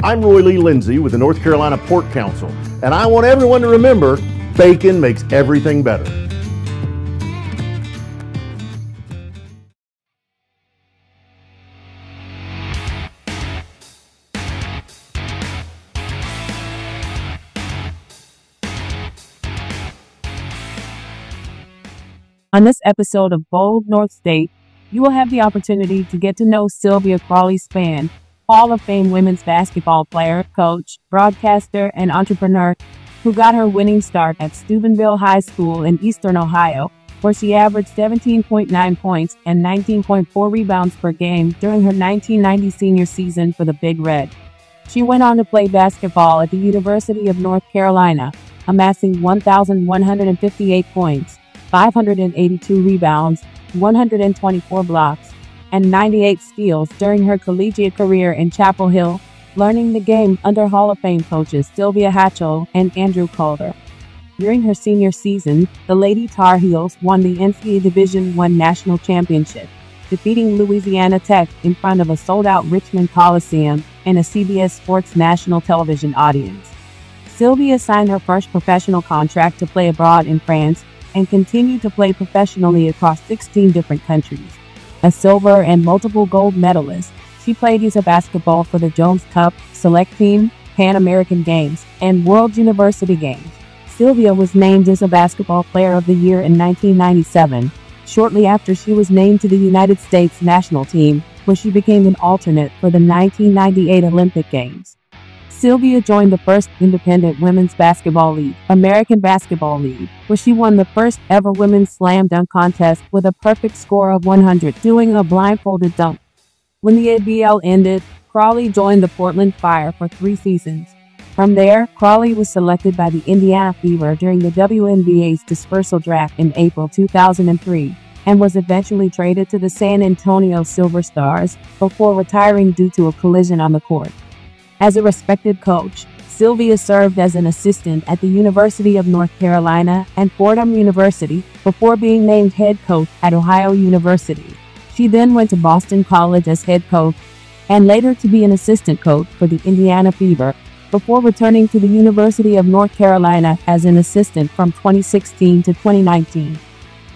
I'm Roy Lee Lindsay with the North Carolina Pork Council, and I want everyone to remember, bacon makes everything better. On this episode of Bold North State, you will have the opportunity to get to know SYLVIA CRAWLEY SPANN, Hall of Fame women's basketball player, coach, broadcaster, and entrepreneur, who got her winning start at Steubenville High School in Eastern Ohio, where she averaged 17.9 points and 19.4 rebounds per game during her 1990 senior season for the Big Red. She went on to play basketball at the University of North Carolina, amassing 1,158 points, 582 rebounds, 124 blocks, and 98 steals during her collegiate career in Chapel Hill, learning the game under Hall of Fame coaches Sylvia Hatchell and Andrew Calder. During her senior season, the Lady Tar Heels won the NCAA Division I National Championship, defeating Louisiana Tech in front of a sold-out Richmond Coliseum and a CBS Sports national television audience. Sylvia signed her first professional contract to play abroad in France and continued to play professionally across 16 different countries. A silver and multiple gold medalist, she played youth basketball for the Jones Cup, Select Team, Pan American Games, and World University Games. Sylvia was named as a Basketball Player of the Year in 1997, shortly after she was named to the United States national team, where she became an alternate for the 1998 Olympic Games. Sylvia joined the first independent women's basketball league, American Basketball League, where she won the first ever women's slam dunk contest with a perfect score of 100, doing a blindfolded dunk. When the ABL ended, CRAWLEY joined the Portland Fire for 3 seasons. From there, CRAWLEY was selected by the Indiana Fever during the WNBA's dispersal draft in April 2003, and was eventually traded to the San Antonio Silver Stars before retiring due to a collision on the court. As a respected coach, Sylvia served as an assistant at the University of North Carolina and Fordham University before being named head coach at Ohio University. She then went to Boston College as head coach and later to be an assistant coach for the Indiana Fever before returning to the University of North Carolina as an assistant from 2016 to 2019.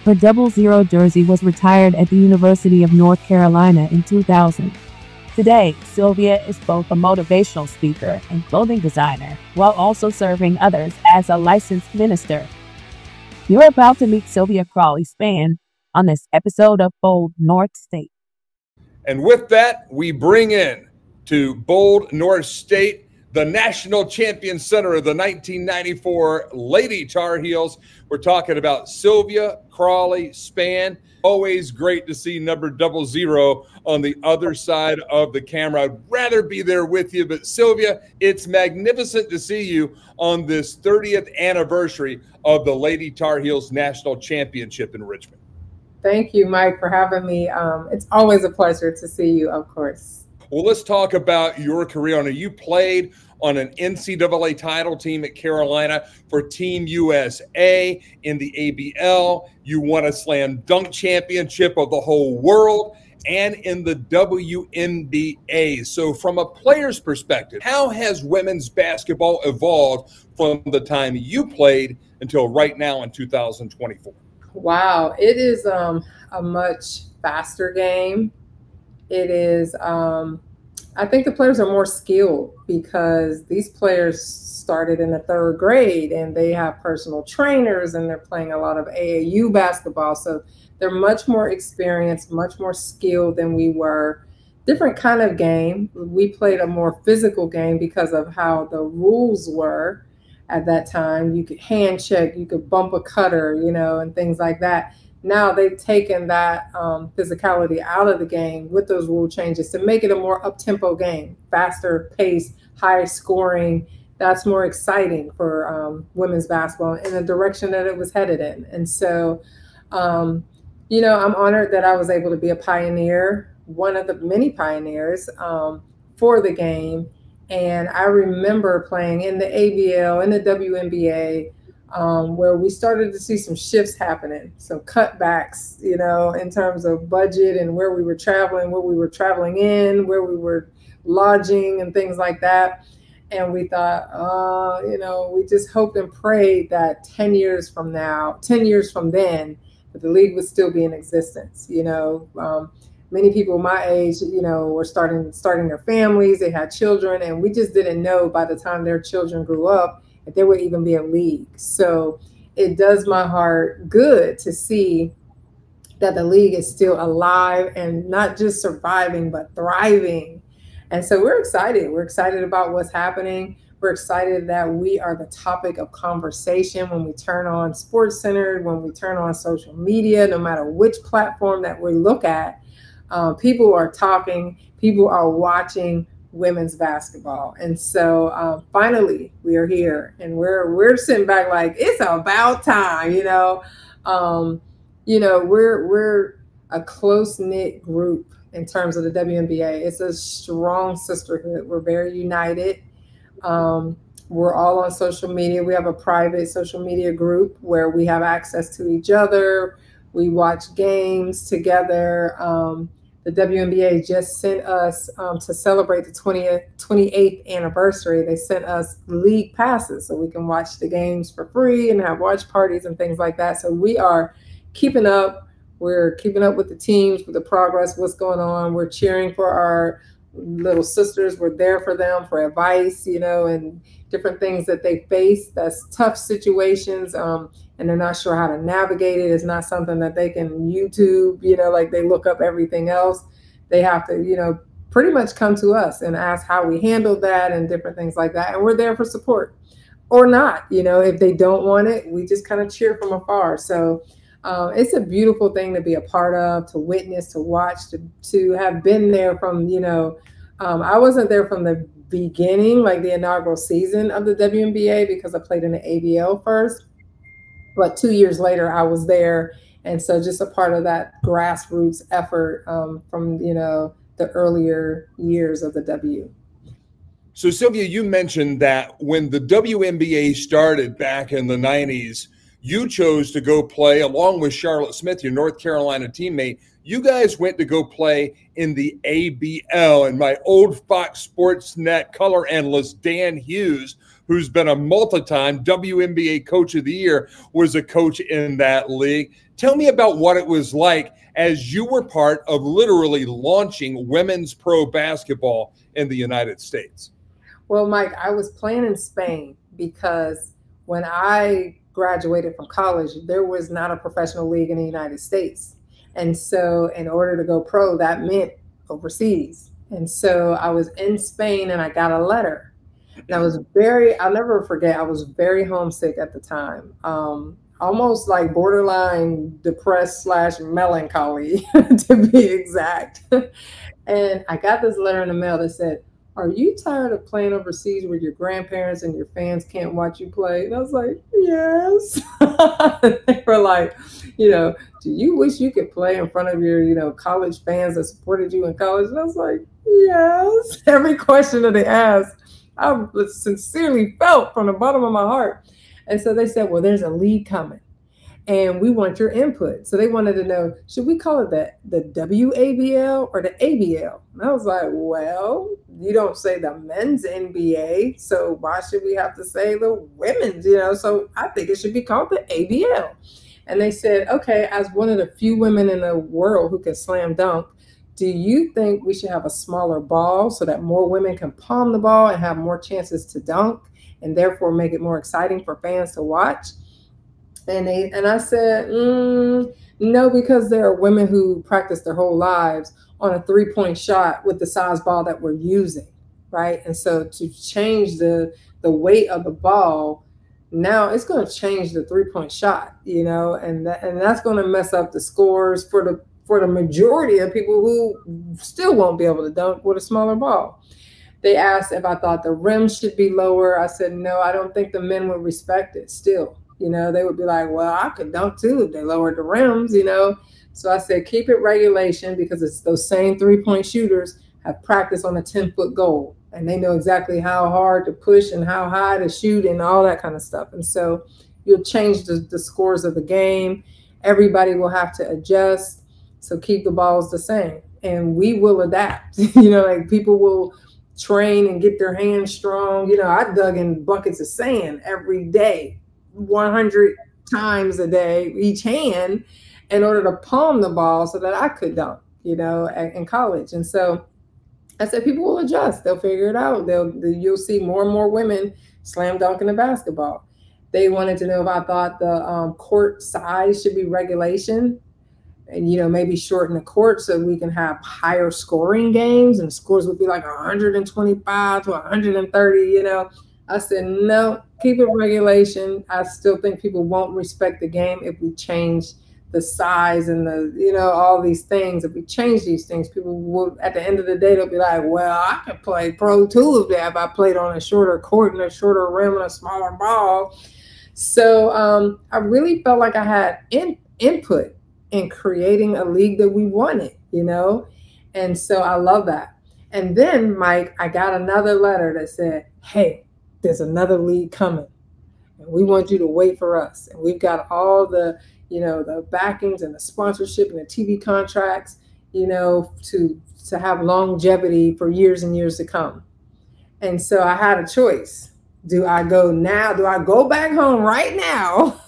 Her 00 jersey was retired at the University of North Carolina in 2000. Today, Sylvia is both a motivational speaker and clothing designer, while also serving others as a licensed minister. You're about to meet Sylvia CRAWLEY SPANN on this episode of Bold North State. And with that, we bring in to Bold North State the national champion center of the 1994 Lady Tar Heels. We're talking about Sylvia CRAWLEY SPANN. Always great to see number 00 on the other side of the camera. I'd rather be there with you, but Sylvia, it's magnificent to see you on this 30th anniversary of the Lady Tar Heels National Championship in Richmond. Thank you, Mike, for having me. It's always a pleasure to see you, of course. Well, let's talk about your career. You played on an NCAA title team at Carolina for Team USA in the ABL. You won a slam dunk championship of the whole world and in the WNBA. So from a player's perspective, how has women's basketball evolved from the time you played until right now in 2024? Wow, it is a much faster game. It is, I think the players are more skilled because these players started in the 3rd grade and they have personal trainers and they're playing a lot of AAU basketball. So they're much more experienced, much more skilled than we were. Different kind of game. We played a more physical game because of how the rules were at that time. You could hand check, you could bump a cutter, and things like that. Now they've taken that physicality out of the game with those rule changes to make it a more up-tempo game, faster pace, higher scoring. That's more exciting for women's basketball in the direction that it was headed in. And so, I'm honored that I was able to be a pioneer, one of the many pioneers for the game. And I remember playing in the ABL, in the WNBA, where we started to see some shifts happening, some cutbacks, in terms of budget and where we were traveling in, where we were lodging and things like that. And we thought, we just hoped and prayed that 10 years from now, 10 years from then, that the league would still be in existence. Many people my age, were starting their families, they had children, and we just didn't know by the time their children grew up that there would even be a league. So it does my heart good to see that the league is still alive and not just surviving, but thriving. And so we're excited. We're excited about what's happening. We're excited that we are the topic of conversation when we turn on SportsCenter, when we turn on social media, no matter which platform that we look at. People are talking, people are watching women's basketball. And so finally we are here, and we're sitting back like, it's about time, we're a close-knit group in terms of the WNBA. It's a strong sisterhood. We're very united. We're all on social media. We have a private social media group where we have access to each other. We watch games together. The WNBA just sent us, to celebrate the 28th anniversary, they sent us league passes so we can watch the games for free and have watch parties and things like that. So we are keeping up. We're keeping up with the teams, with the progress, what's going on. We're cheering for our little sisters. We're there for them for advice, and different things that they face. That's tough situations. And they're not sure how to navigate it. It's not something that they can YouTube, like they look up everything else. They have to, pretty much come to us and ask how we handle that and different things like that. And we're there for support or not. If they don't want it, we just kind of cheer from afar. So it's a beautiful thing to be a part of, to witness, to watch, to have been there from, I wasn't there from the beginning, like the inaugural season of the WNBA, because I played in the ABL first. But 2 years later, I was there. And so just a part of that grassroots effort from, the earlier years of the W. So, Sylvia, you mentioned that when the WNBA started back in the 90s, you chose to go play, along with Charlotte Smith, your North Carolina teammate. You guys went to go play in the ABL. And my old Fox Sports Net color analyst, Dan Hughes, who's been a multi-time WNBA Coach of the Year, was a coach in that league. Tell me about what it was like as you were part of literally launching women's pro basketball in the United States. Well, Mike, I was playing in Spain because when I graduated from college, there was not a professional league in the United States. And so in order to go pro, that meant overseas. And so I was in Spain and I got a letter. And I'll never forget, I was very homesick at the time, almost like borderline depressed / melancholy, to be exact. And I got this letter in the mail that said, "Are you tired of playing overseas where your grandparents and your fans can't watch you play?" And I was like, yes. They were like, do you wish you could play in front of your, college fans that supported you in college? And I was like, yes. Every question that they asked, I sincerely felt from the bottom of my heart. And so they said, well, there's a league coming and we want your input. So they wanted to know, should we call it the WABL or the ABL? And I was like, well, you don't say the men's NBA, so why should we have to say the women's, So I think it should be called the ABL. And they said, okay, as one of the few women in the world who can slam dunk, do you think we should have a smaller ball so that more women can palm the ball and have more chances to dunk and therefore make it more exciting for fans to watch? And I said, no, because there are women who practice their whole lives on a three-point shot with the size ball that we're using, right? And so to change the weight of the ball, now it's going to change the three-point shot, and that's going to mess up the scores for the majority of people who still won't be able to dunk with a smaller ball. They asked if I thought the rim should be lower. I said, no, I don't think the men would respect it still. They would be like, well, I could dunk too if they lowered the rims, So I said, keep it regulation, because it's those same three-point shooters have practiced on a 10-foot goal. And they know exactly how hard to push and how high to shoot and all that kind of stuff. And so you'll change the scores of the game. Everybody will have to adjust. So keep the balls the same. And we will adapt. Like people will train and get their hands strong. You know, I dug in buckets of sand every day, 100 times a day, each hand, in order to palm the ball so that I could dunk, you know, in college. And so I said, people will adjust. They'll figure it out. You'll see more and more women slam dunking the basketball. They wanted to know if I thought the court size should be regulation, and, you know, maybe shorten the court so we can have higher scoring games, and scores would be like 125 to 130, you know. I said, no, keep it regulation. I still think people won't respect the game if we change the size and the, you know, all these things. If we change these things, people will, at the end of the day, they'll be like, well, I could play pro too if I played on a shorter court and a shorter rim and a smaller ball. So I really felt like I had input in creating a league that we wanted, you know? And so I love that. And then, Mike, I got another letter that said, hey, there's another league coming, and we want you to wait for us. And we've got all the, you know, the backings and the sponsorship and the TV contracts, you know, to have longevity for years and years to come. And so I had a choice. Do I go now? Do I go back home right now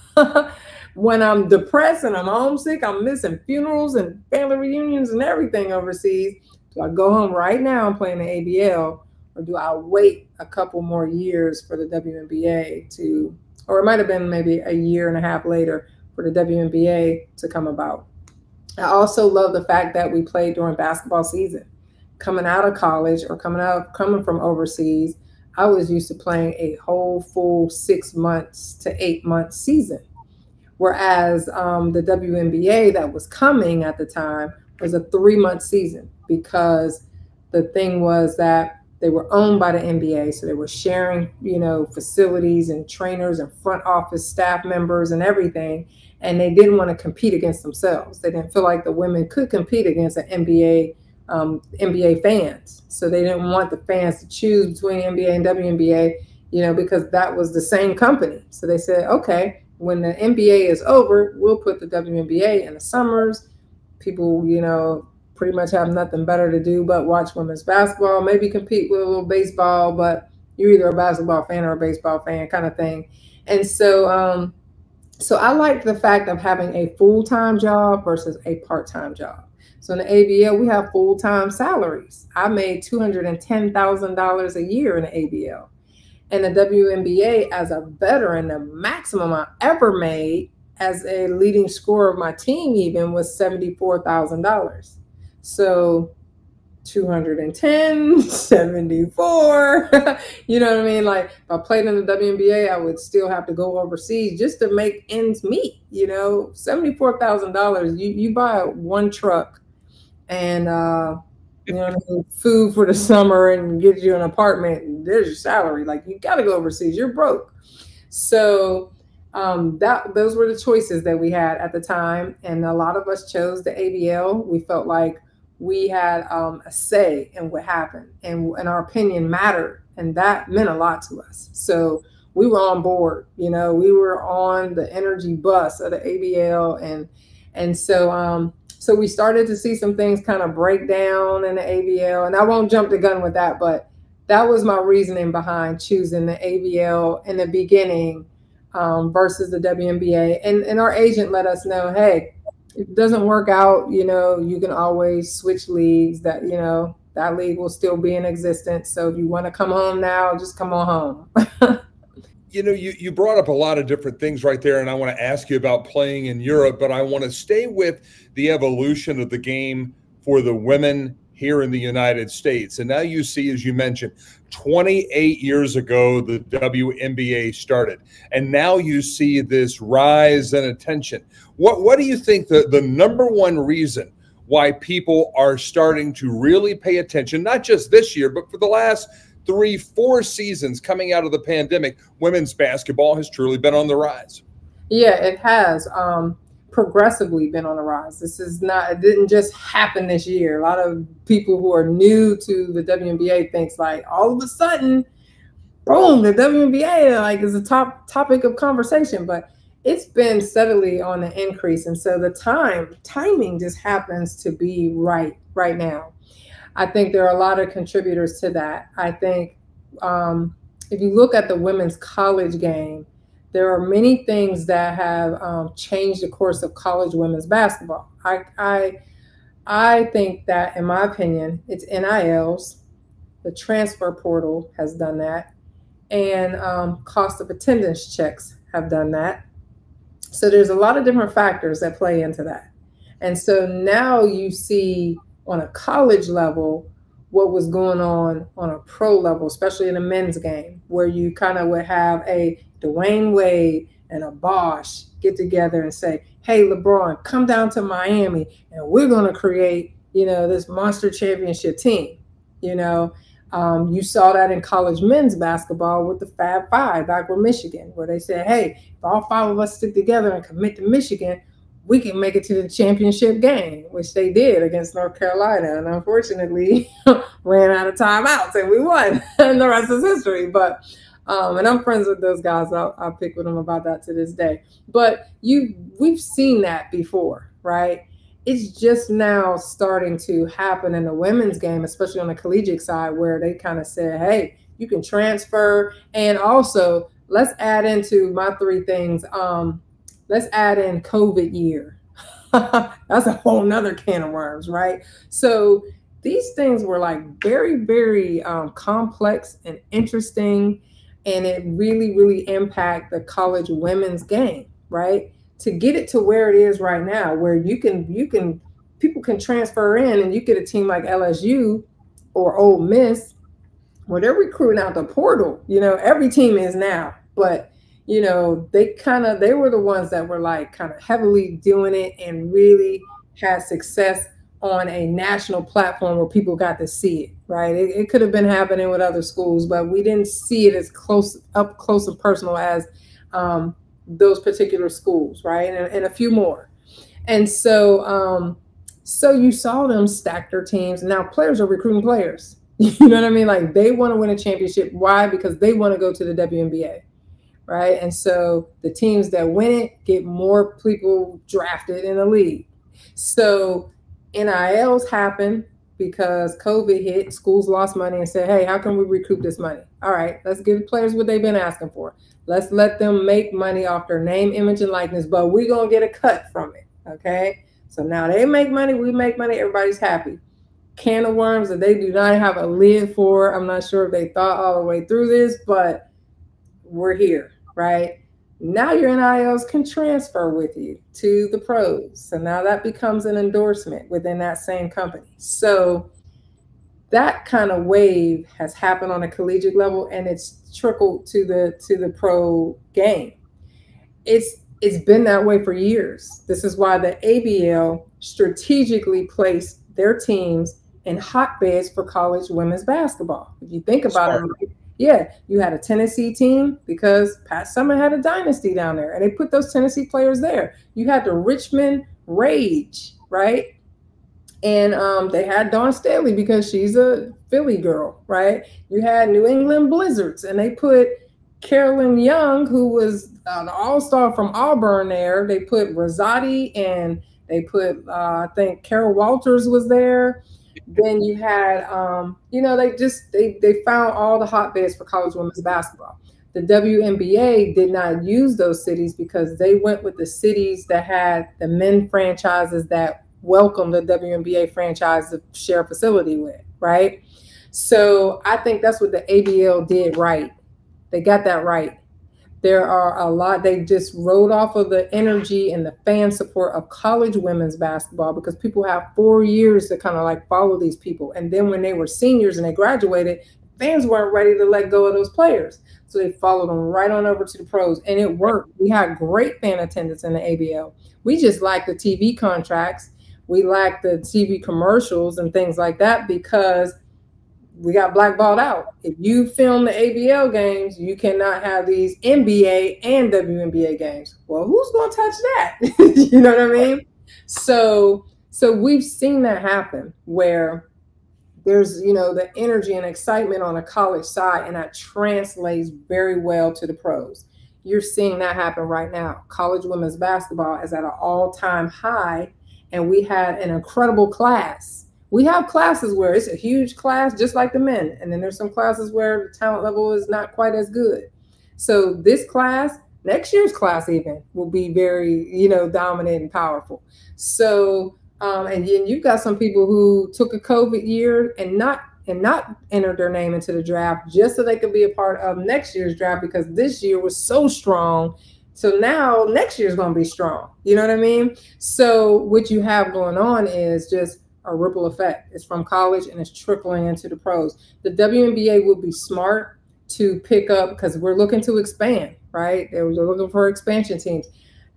when I'm depressed and I'm homesick, I'm missing funerals and family reunions and everything overseas? Do I go home right now and play in the ABL, or do I wait a couple more years for the WNBA to, or it might have been maybe a year and a half later for the WNBA to come about? I also love the fact that we played during basketball season. Coming out of college or coming from overseas, I was used to playing a whole full 6 months to 8 month season. Whereas the WNBA that was coming at the time was a 3 month season, because the thing was that they were owned by the NBA. So they were sharing, you know, facilities and trainers and front office staff members and everything. And they didn't want to compete against themselves. They didn't feel like the women could compete against the NBA fans. So they didn't want the fans to choose between NBA and WNBA, you know, because that was the same company. So they said, okay, when the NBA is over, we'll put the WNBA in the summers. People, you know, pretty much have nothing better to do but watch women's basketball, maybe compete with a little baseball, but you're either a basketball fan or a baseball fan kind of thing. And so, so I like the fact of having a full-time job versus a part-time job. So in the ABL, we have full-time salaries. I made $210,000 a year in the ABL. And the WNBA, as a veteran, the maximum I ever made as a leading scorer of my team even was $74,000. So 210, 74, you know what I mean? Like, if I played in the WNBA, I would still have to go overseas just to make ends meet, you know. $74,000, you buy one truck and, you know what I mean, food for the summer and get you an apartment, there's your salary. Like, you got to go overseas, you're broke. So those were the choices that we had at the time. And a lot of us chose the ABL. We felt like we had a say in what happened, and our opinion mattered, and that meant a lot to us. So we were on board, you know, we were on the energy bus of the ABL, and so so we started to see some things kind of break down in the ABL, and I won't jump the gun with that, but that was my reasoning behind choosing the ABL in the beginning versus the WNBA, and our agent let us know, hey, if it doesn't work out, you know, you can always switch leagues. That, you know, that league will still be in existence. So if you want to come home now, just come on home. You know, you brought up a lot of different things right there, and I want to ask you about playing in Europe, but I want to stay with the evolution of the game for the women here in the United States. And now you see, as you mentioned, 28 years ago, the WNBA started, and now you see this rise in attention. What do you think the number one reason why people are starting to really pay attention, not just this year, but for the last 3-4 seasons coming out of the pandemic? Women's basketball has truly been on the rise. Yeah, it has progressively been on the rise. This is not, it didn't just happen this year. A lot of people who are new to the WNBA thinks like all of a sudden, boom, the WNBA like is a top topic of conversation, but it's been steadily on the increase. And so the timing just happens to be right now. I think there are a lot of contributors to that. I think if you look at the women's college game, there are many things that have changed the course of college women's basketball. I think that, in my opinion, it's NILs. The transfer portal has done that, and cost of attendance checks have done that. So there's a lot of different factors that play into that. And so now you see on a college level what was going on a pro level, especially in the men's game, where you kind of would have a Dwayne Wade and a Bosch get together and say, hey, LeBron, come down to Miami and we're going to create, this monster championship team. You saw that in college men's basketball with the Fab Five back with Michigan, where they said, hey, if all five of us stick together and commit to Michigan, we can make it to the championship game, which they did against North Carolina. And unfortunately, ran out of timeouts and we won. And the rest is history. But, and I'm friends with those guys. I'll pick with them about that to this day. But we've seen that before, right? It's just now starting to happen in the women's game, especially on the collegiate side, where they kind of said, hey, you can transfer. And also, let's add into my three things. Let's add in COVID year. That's a whole nother can of worms, right? So these things were like very, very complex and interesting. And it really, really impact the college women's game, right? To get it to where it is right now, where people can transfer in and you get a team like LSU or Ole Miss, where they're recruiting out the portal. Every team is now, but they were the ones that were like kind of heavily doing it and really had success on a national platform where people got to see it, right? It could have been happening with other schools, but we didn't see it as up close and personal as those particular schools, right? And a few more. And so, so you saw them stack their teams. Now players are recruiting players. You know what I mean? Like they want to win a championship. Why? Because they want to go to the WNBA. Right. And so the teams that win it get more people drafted in the league. So NILs happen because COVID hit, schools lost money and said, hey, how can we recoup this money? All right, let's give players what they've been asking for. Let's let them make money off their name, image, and likeness, but we're going to get a cut from it. Okay. So now they make money, we make money, everybody's happy. Can of worms that they do not have a lid for. I'm not sure if they thought all the way through this, but we're here. Right now, your NILs can transfer with you to the pros. So now that becomes an endorsement within that same company. So that kind of wave has happened on a collegiate level, and it's trickled to the pro game. It's been that way for years. This is why the ABL strategically placed their teams in hotbeds for college women's basketball. If you think about it. Yeah, you had a Tennessee team because Pat Summitt had a dynasty down there, and they put those Tennessee players there. You had the Richmond Rage, right? And they had Dawn Staley because she's a Philly girl, right? You had New England Blizzards, and they put Carolyn Young, who was an all-star from Auburn there. They put Rosati, and they put, I think, Carol Walters was there. Then you had, they found all the hotbeds for college women's basketball. The WNBA did not use those cities because they went with the cities that had the men franchises that welcomed the WNBA franchise to share a facility with, right? So I think that's what the ABL did right. They got that right. There are a lot, they just rode off of the energy and the fan support of college women's basketball because people have 4 years to kind of like follow these people. And then when they were seniors and they graduated, fans weren't ready to let go of those players. So they followed them right on over to the pros, and it worked. We had great fan attendance in the ABL. We just lacked the TV contracts. We lacked the TV commercials and things like that because we got blackballed out. If you film the ABL games, you cannot have these NBA and WNBA games. Well, who's going to touch that? You know what I mean? So we've seen that happen where there's, the energy and excitement on the college side, and that translates very well to the pros. You're seeing that happen right now. College women's basketball is at an all-time high, and we had an incredible class. we have classes where it's a huge class, just like the men. And then there's some classes where the talent level is not quite as good. So this class, next year's class even, will be very, you know, dominant and powerful. So, and then you've got some people who took a COVID year and not entered their name into the draft just so they could be a part of next year's draft because this year was so strong. So now next year's going to be strong. You know what I mean? So what you have going on is just a ripple effect. It's from college and it's trickling into the pros. The WNBA would be smart to pick up, because we're looking to expand, right? They're looking for expansion teams.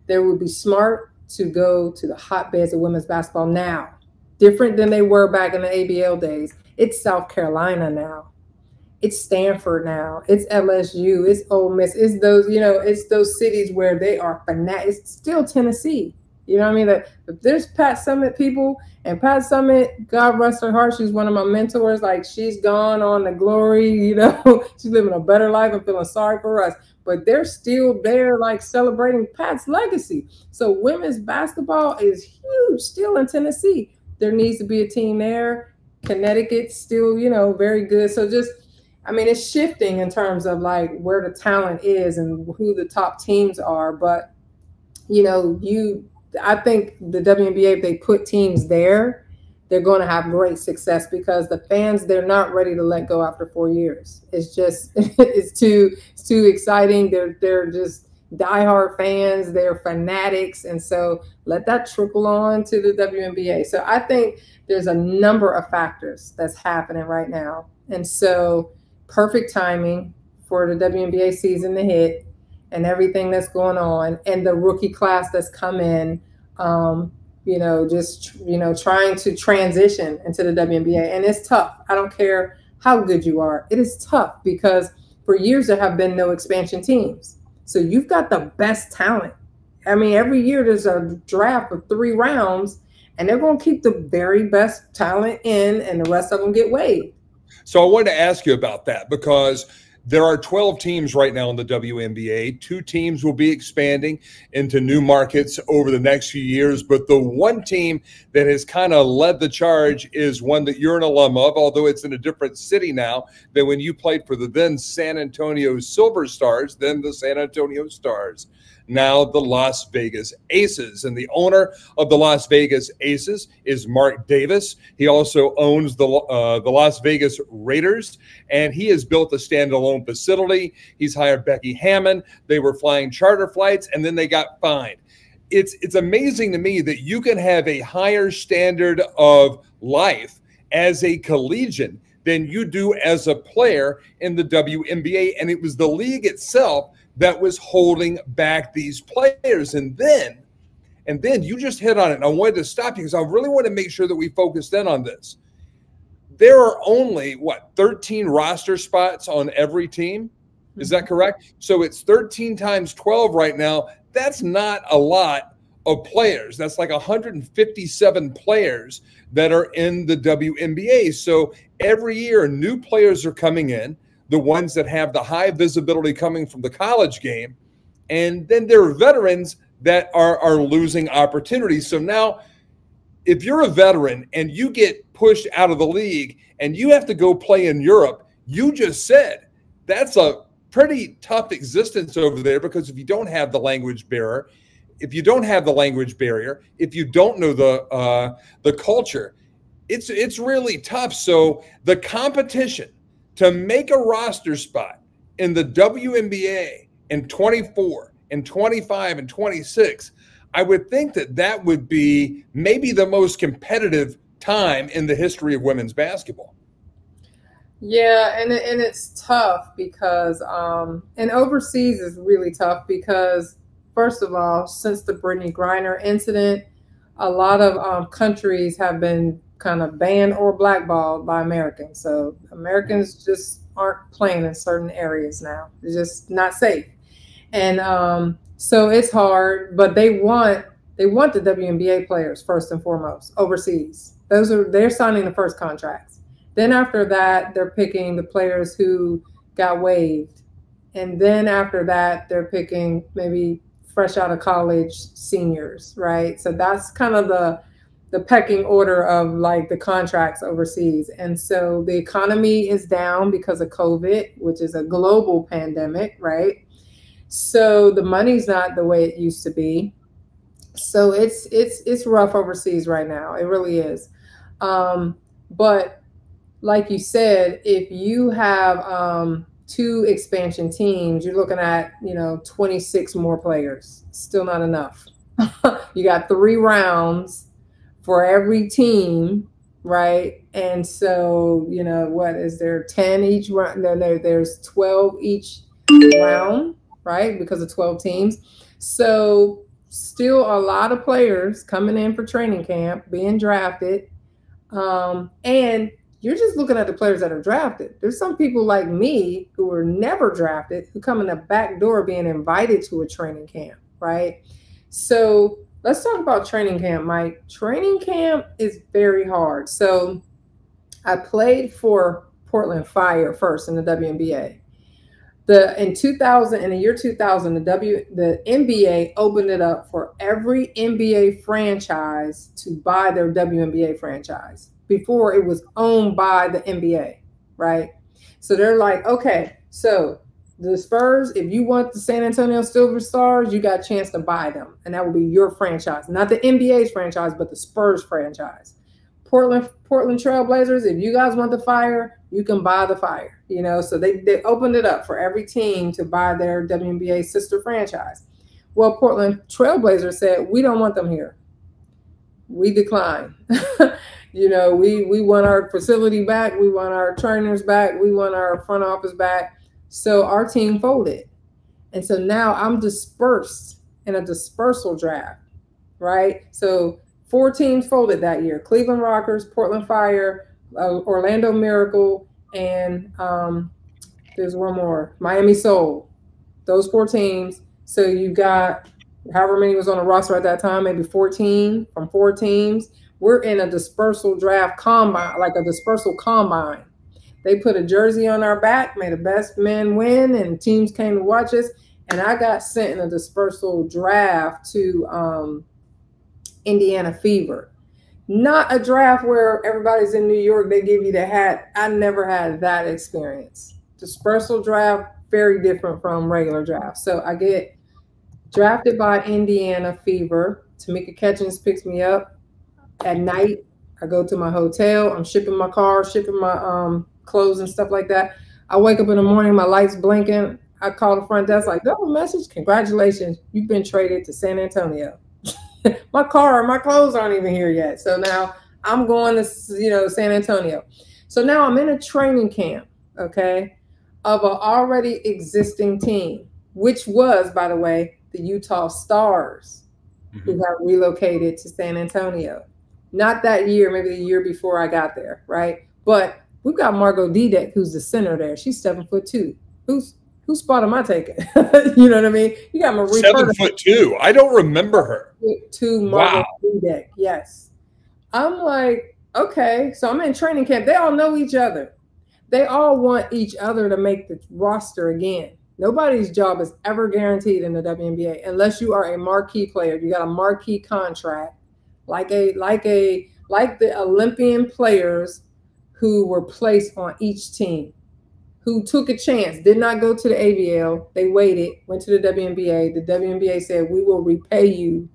They would be smart to go to the hotbeds of women's basketball now, different than they were back in the ABL days. It's South Carolina now. It's Stanford now. It's LSU. It's Ole Miss. It's those, you know, it's those cities where they are fanatics. It's still Tennessee. You know what I mean? Like, if there's Pat Summitt people, and Pat Summitt, God rest her heart, she's one of my mentors. Like, she's gone on to glory, you know, she's living a better life and feeling sorry for us. But they're still there, like, celebrating Pat's legacy. So women's basketball is huge still in Tennessee. There needs to be a team there. Connecticut's still, you know, very good. So just, I mean, it's shifting in terms of like where the talent is and who the top teams are. But, you know, I think the WNBA, if they put teams there, they're going to have great success because the fans, they're not ready to let go after 4 years. It's just, it's too exciting. They're just diehard fans. They're fanatics. And so let that trickle on to the WNBA. So I think there's a number of factors that's happening right now. And so perfect timing for the WNBA season to hit and everything that's going on, and the rookie class that's come in, you know, just, you know, trying to transition into the WNBA. And it's tough. I don't care how good you are. It is tough because for years there have been no expansion teams. So you've got the best talent. I mean, every year there's a draft of 3 rounds, and they're going to keep the very best talent in, and the rest of them get waived. So I wanted to ask you about that because there are 12 teams right now in the WNBA. 2 teams will be expanding into new markets over the next few years. But the one team that has kind of led the charge is one that you're an alum of, although it's in a different city now than when you played for the then San Antonio Silver Stars, then the San Antonio Stars, now the Las Vegas Aces. And the owner of the Las Vegas Aces is Mark Davis. He also owns the Las Vegas Raiders, and he has built a standalone facility. He's hired Becky Hammond. They were flying charter flights, and then they got fined. It's amazing to me that you can have a higher standard of life as a collegian than you do as a player in the WNBA. And it was the league itself that was holding back these players. And then you just hit on it. And I wanted to stop you because I really want to make sure that we focused in on this. There are only, 13 roster spots on every team? Is that correct? So it's 13 times 12 right now. That's not a lot of players. That's like 157 players that are in the WNBA. So every year, new players are coming in, the ones that have the high visibility coming from the college game. And then there are veterans that are losing opportunities. So now if you're a veteran and you get pushed out of the league and you have to go play in Europe, you just said that's a pretty tough existence over there, because if you don't have the language barrier, if you don't know the culture, it's really tough. So the competition to make a roster spot in the WNBA in 24 and 25 and 26, I would think that would be maybe the most competitive time in the history of women's basketball. Yeah, and it's tough because and overseas is really tough because, first of all, since the Brittany Griner incident, a lot of countries have been kind of banned or blackballed by Americans. So Americans just aren't playing in certain areas now. It's just not safe. And so it's hard, but they want the WNBA players first and foremost overseas. They're signing the first contracts. Then after that, they're picking the players who got waived. And then after that, they're picking maybe fresh out of college seniors, right? So that's kind of the pecking order of like the contracts overseas. And so the economy is down because of COVID, which is a global pandemic, right? So the money's not the way it used to be. So it's rough overseas right now. It really is. But like you said, if you have 2 expansion teams, you're looking at, 26 more players. Still not enough. You got 3 rounds for every team, right? And so, what is there? 10 each round? No, there's 12 each round, right? Because of 12 teams. So still a lot of players coming in for training camp, being drafted. And you're just looking at the players that are drafted. There's some people like me who were never drafted who come in the back door being invited to a training camp, right? So let's talk about training camp, Mike. Training camp is very hard. So I played for Portland Fire first in the WNBA. In the year 2000, the NBA opened it up for every NBA franchise to buy their WNBA franchise. Before it was owned by the NBA, right? So they're like, okay, so the Spurs, if you want the San Antonio Silver Stars, you got a chance to buy them. And that will be your franchise. Not the NBA's franchise, but the Spurs franchise. Portland Trailblazers, if you guys want the Fire, you can buy the Fire. So they opened it up for every team to buy their WNBA sister franchise. Well, Portland Trailblazers said, we don't want them here. We decline. We want our facility back. We want our trainers back. We want our front office back. So our team folded. And so now I'm dispersed in a dispersal draft, right? So 4 teams folded that year: Cleveland Rockers, Portland Fire, Orlando Miracle, and there's one more, Miami Soul. Those 4 teams. So you got however many was on the roster at that time, maybe 14 from 4 teams. We're in a dispersal draft combine, like a dispersal combine. They put a jersey on our back, made the best men win, and teams came to watch us. And I got sent in a dispersal draft to Indiana Fever. Not a draft where everybody's in New York, they give you the hat. I never had that experience. Dispersal draft, very different from regular draft. So I get drafted by Indiana Fever. Tamika Catchings picks me up. At night, I go to my hotel. I'm shipping my car, shipping my clothes and stuff like that. I wake up in the morning, my lights blinking. I call the front desk like, "Oh, message, congratulations, you've been traded to San Antonio." My car, my clothes aren't even here yet. So now I'm going to, San Antonio. So now I'm in a training camp, okay, of an already existing team, which was, by the way, the Utah Stars, who got relocated to San Antonio. Not that year, maybe the year before I got there, right? But we've got Margot Dudek, who's the center there. She's 7'2". Whose spot am I taking? You know what I mean? You got Marie 7'2". I don't remember her. To Margot Dudek, yes. I'm like, okay, so I'm in training camp. They all know each other. They all want each other to make the roster again. Nobody's job is ever guaranteed in the WNBA unless you are a marquee player. You got a marquee contract. Like the Olympian players who were placed on each team, who took a chance, did not go to the ABL. They waited, went to the WNBA. The WNBA said, we will repay you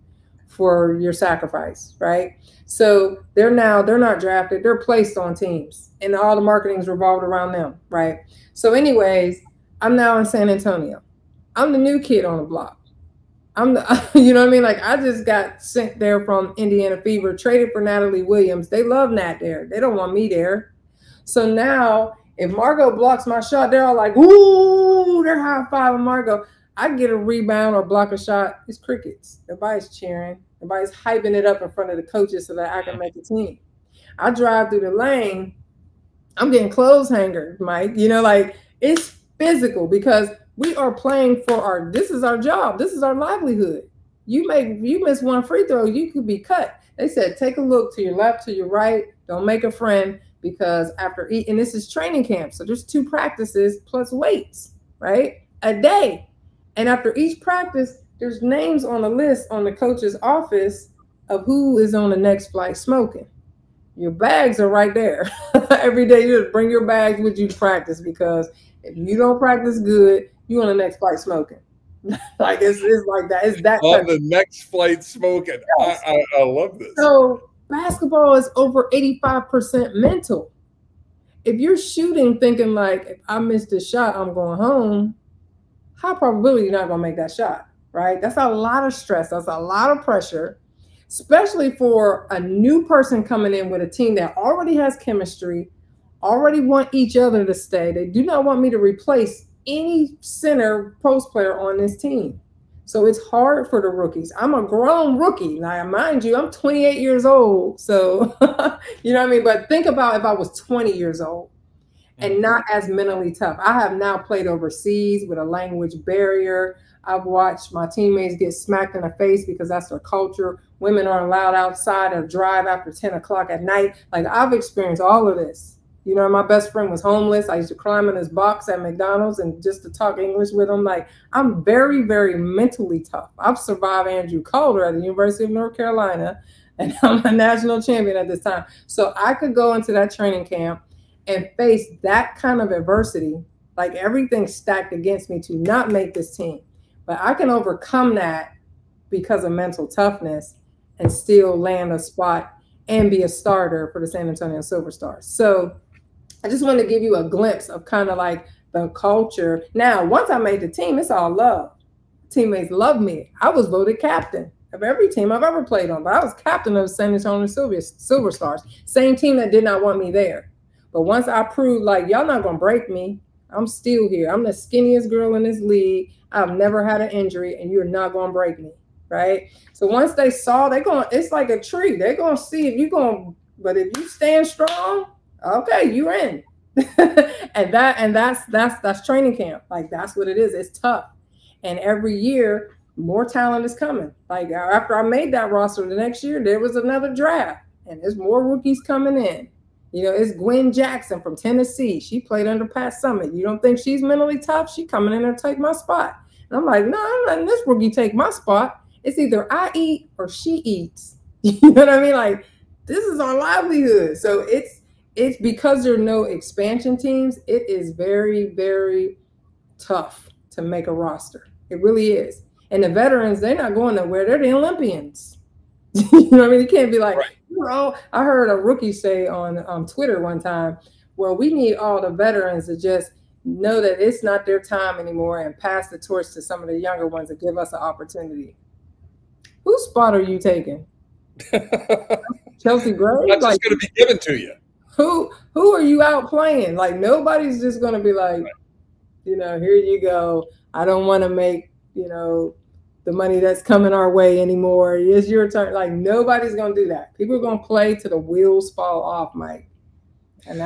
for your sacrifice, right? So they're not drafted. They're placed on teams, and all the marketing's revolved around them, right? So anyways, I'm now in San Antonio. I'm the new kid on the block. You know what I mean? Like, I just got sent there from Indiana Fever, traded for Natalie Williams. They love Nat there. They don't want me there. So now if Margot blocks my shot, they're all like, ooh, they're high-fiving Margot. I get a rebound or block a shot, it's crickets. Nobody's cheering. Nobody's hyping it up in front of the coaches so that I can make the team. I drive through the lane. I'm getting clothes hangers, Mike. Like, it's physical because we are playing for this is our job. This is our livelihood. You miss one free throw, you could be cut. They said, take a look to your left, to your right. Don't make a friend, because and this is training camp. So there's 2 practices plus weights, right? A day. And after each practice, there's names on the list on the coach's office of who is on the next flight smoking. Your bags are right there. Every day you just bring your bags with you to practice, because if you don't practice good, you on the next flight smoking. Like it's like that. It's that on the next flight smoking. Yes. I love this. So basketball is over 85% mental. If you're shooting thinking like, if I miss this shot, I'm going home, high probability you're not going to make that shot, right? That's a lot of stress. That's a lot of pressure, especially for a new person coming in with a team that already has chemistry, already want each other to stay. They do not want me to replace any center post player on this team. So it's hard for the rookies. I'm a grown rookie. Now, mind you, I'm 28 years old. So, you know what I mean? But think about if I was 20 years old and not as mentally tough. I have now played overseas with a language barrier. I've watched my teammates get smacked in the face because that's their culture. Women aren't allowed outside or drive after 10 o'clock at night. Like, I've experienced all of this. You know, my best friend was homeless. I used to climb in his box at McDonald's and just to talk English with him. Like, I'm very, very mentally tough. I've survived Andrew Calder at the University of North Carolina, and I'm a national champion at this time. So I could go into that training camp and face that kind of adversity, like everything stacked against me to not make this team. But I can overcome that because of mental toughness and still land a spot and be a starter for the San Antonio Silver Stars. So I just wanted to give you a glimpse of kind of like the culture. Now, once I made the team, it's all love. Teammates love me. I was voted captain of every team I've ever played on, but I was captain of San Antonio Silver Stars, same team that did not want me there. But once I proved like, y'all not going to break me, I'm still here. I'm the skinniest girl in this league. I've never had an injury, and you're not going to break me, right? So once they saw, it's like a tree. They're going to see if you're going, but if you stand strong, okay, you're in. and that's training camp. Like, that's what it is. It's tough. And every year, more talent is coming. Like, after I made that roster, the next year, there was another draft, and there's more rookies coming in. You know, it's Gwen Jackson from Tennessee. She played under Pat Summitt. You don't think she's mentally tough? She coming in there to take my spot. And I'm like, no, I'm letting this rookie take my spot. It's either I eat or she eats. You know what I mean? Like, this is our livelihood. So it's because there are no expansion teams, it is very, very tough to make a roster. It really is. And the veterans, they're not going nowhere. They're the Olympians. You know what I mean? You can't be like, right. You know, I heard a rookie say on Twitter one time, well, we need all the veterans to just know that it's not their time anymore and pass the torch to some of the younger ones to give us an opportunity. Whose spot are you taking? Chelsea Gray? That's like, just going to be given to you. Who are you out playing? Like, nobody's just going to be like, right. You know, here you go. I don't want to make, you know, the money that's coming our way anymore. It's your turn. Like, nobody's going to do that. People are going to play till the wheels fall off, Mike. And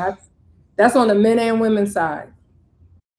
that's on the men and women's side.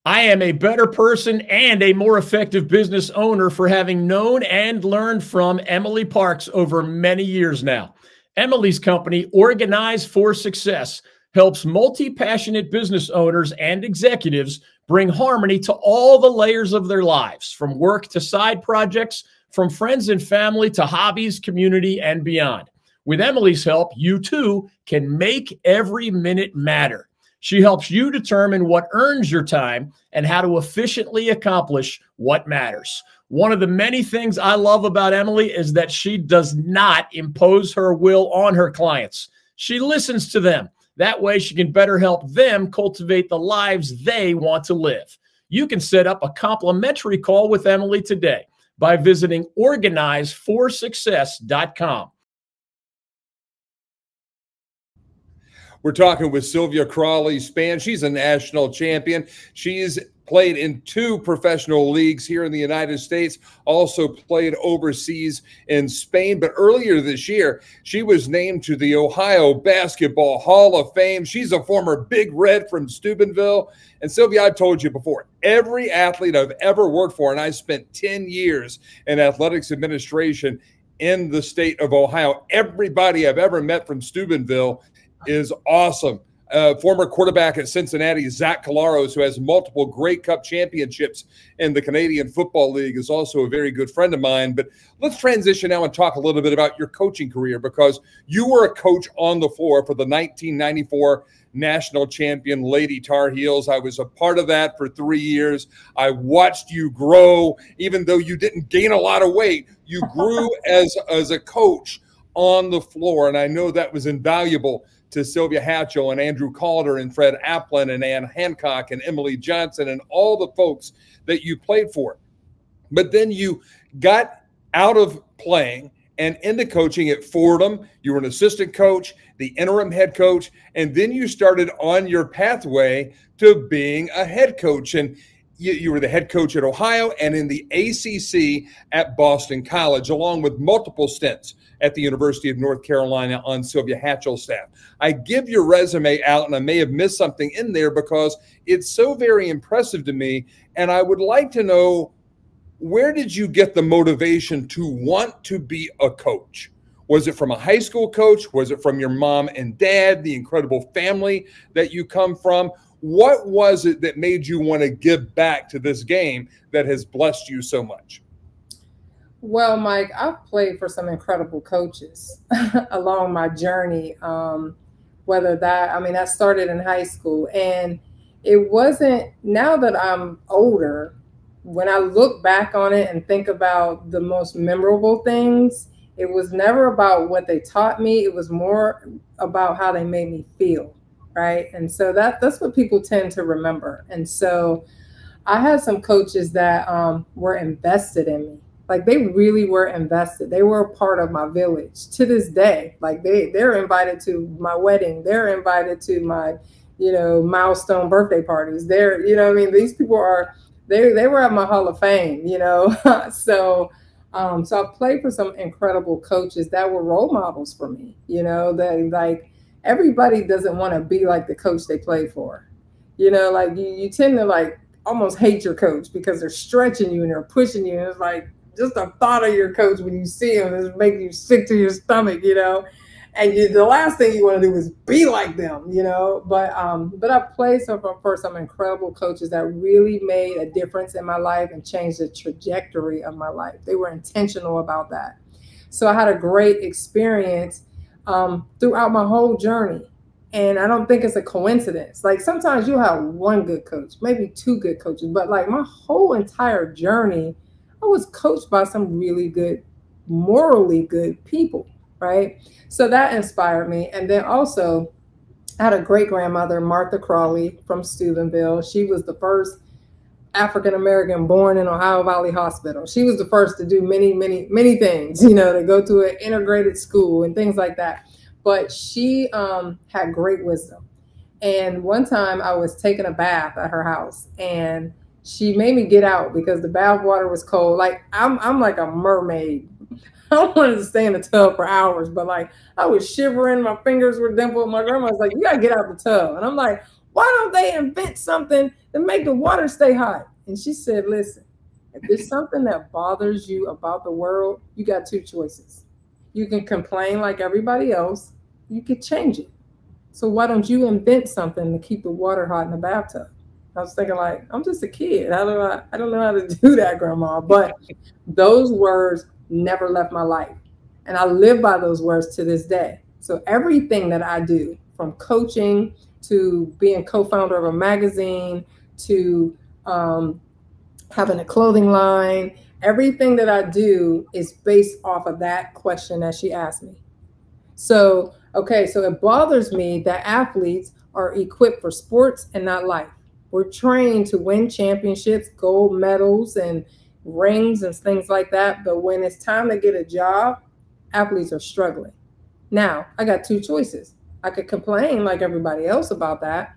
I am a better person and a more effective business owner for having known and learned from Emily Parks over many years now. Emily's company, Organize for Success, helps multi-passionate business owners and executives bring harmony to all the layers of their lives, from work to side projects, from friends and family to hobbies, community, and beyond. With Emily's help, you too can make every minute matter. She helps you determine what earns your time and how to efficiently accomplish what matters. One of the many things I love about Emily is that she does not impose her will on her clients. She listens to them. That way she can better help them cultivate the lives they want to live. You can set up a complimentary call with Emily today by visiting organizeforsuccess.com. We're talking with SYLVIA CRAWLEY SPANN. She's a national champion. She's played in 2 professional leagues here in the United States, also played overseas in Spain. But earlier this year, she was named to the Ohio Basketball Hall of Fame. She's a former Big Red from Steubenville. And Sylvia, I've told you before, every athlete I've ever worked for, and I spent 10 years in athletics administration in the state of Ohio, everybody I've ever met from Steubenville is awesome. former quarterback at Cincinnati, Zach Collaros, who has multiple Grey Cup championships in the Canadian Football League, is also a very good friend of mine. But let's transition now and talk a little bit about your coaching career, because you were a coach on the floor for the 1994 national champion Lady Tar Heels. I was a part of that for 3 years. I watched you grow. Even though you didn't gain a lot of weight, you grew as a coach on the floor. And I know that was invaluable to Sylvia Hatchell and Andrew Calder and Fred Applin and Ann Hancock and Emily Johnson and all the folks that you played for. But then you got out of playing and into coaching at Fordham. You were an assistant coach, the interim head coach, and then you started on your pathway to being a head coach. And you were the head coach at Ohio and in the ACC at Boston College, along with multiple stints at the University of North Carolina on Sylvia Hatchell's staff. I give your resume out, and I may have missed something in there because it's so very impressive to me. And I would like to know, where did you get the motivation to want to be a coach? Was it from a high school coach? Was it from your mom and dad, the incredible family that you come from? What was it that made you want to give back to this game that has blessed you so much? Well, Mike, I've played for some incredible coaches along my journey. That started in high school, and it wasn't, now that I'm older, when I look back on it and think about the most memorable things, it was never about what they taught me. It was more about how they made me feel, right? And so that's what people tend to remember. And so I had some coaches that were invested in me. Like, they really were invested. They were a part of my village to this day. Like, they're invited to my wedding. They're invited to my, milestone birthday parties. These people are, they were at my Hall of Fame, So I played for some incredible coaches that were role models for me, that, like, everybody doesn't want to be like the coach they play for. Like, you tend to, like, almost hate your coach because they're stretching you and they're pushing you. And it's like, just the thought of your coach when you see him is making you sick to your stomach, and the last thing you want to do is be like them, But I played for some incredible coaches that really made a difference in my life and changed the trajectory of my life. They were intentional about that. So I had a great experience throughout my whole journey. And I don't think it's a coincidence. Like, sometimes you'll have one good coach, maybe two good coaches, but like my whole entire journey, I was coached by some really good, morally good people, right? So that inspired me. And then also, I had a great grandmother, Martha CRAWLEY from Steubenville. She was the first African-American born in Ohio Valley Hospital. She was the first to do many, many, many things, to go to an integrated school and things like that. But she had great wisdom. And one time I was taking a bath at her house, and she made me get out because the bath water was cold. Like, I'm like a mermaid. I wanted to stay in the tub for hours, but like, I was shivering, my fingers were dimpled. My grandma was like, "You gotta get out the tub." And I'm like, "Why don't they invent something to make the water stay hot?" And she said, "Listen, if there's something that bothers you about the world, you got two choices. You can complain like everybody else. You could change it. So why don't you invent something to keep the water hot in the bathtub?" I was thinking, like, I'm just a kid. I don't know how to do that, Grandma. But those words never left my life. And I live by those words to this day. So everything that I do, from coaching to being co-founder of a magazine to having a clothing line, everything that I do is based off of that question that she asked me. So, okay, so it bothers me that athletes are equipped for sports and not life. We're trained to win championships, gold medals, and rings and things like that. But when it's time to get a job, athletes are struggling. Now, I got two choices. I could complain like everybody else about that,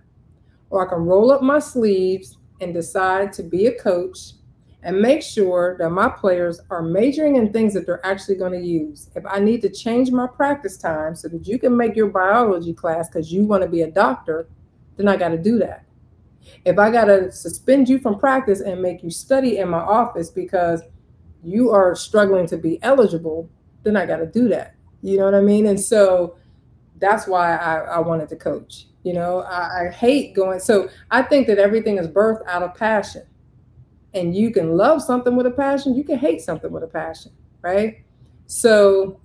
or I can roll up my sleeves and decide to be a coach and make sure that my players are majoring in things that they're actually going to use. If I need to change my practice time so that you can make your biology class because you want to be a doctor, then I got to do that. If I got to suspend you from practice and make you study in my office because you are struggling to be eligible, then I got to do that. You know what I mean? And so that's why I wanted to coach. You know, I hate going. So I think that everything is birthed out of passion. And you can love something with a passion. You can hate something with a passion, right? So,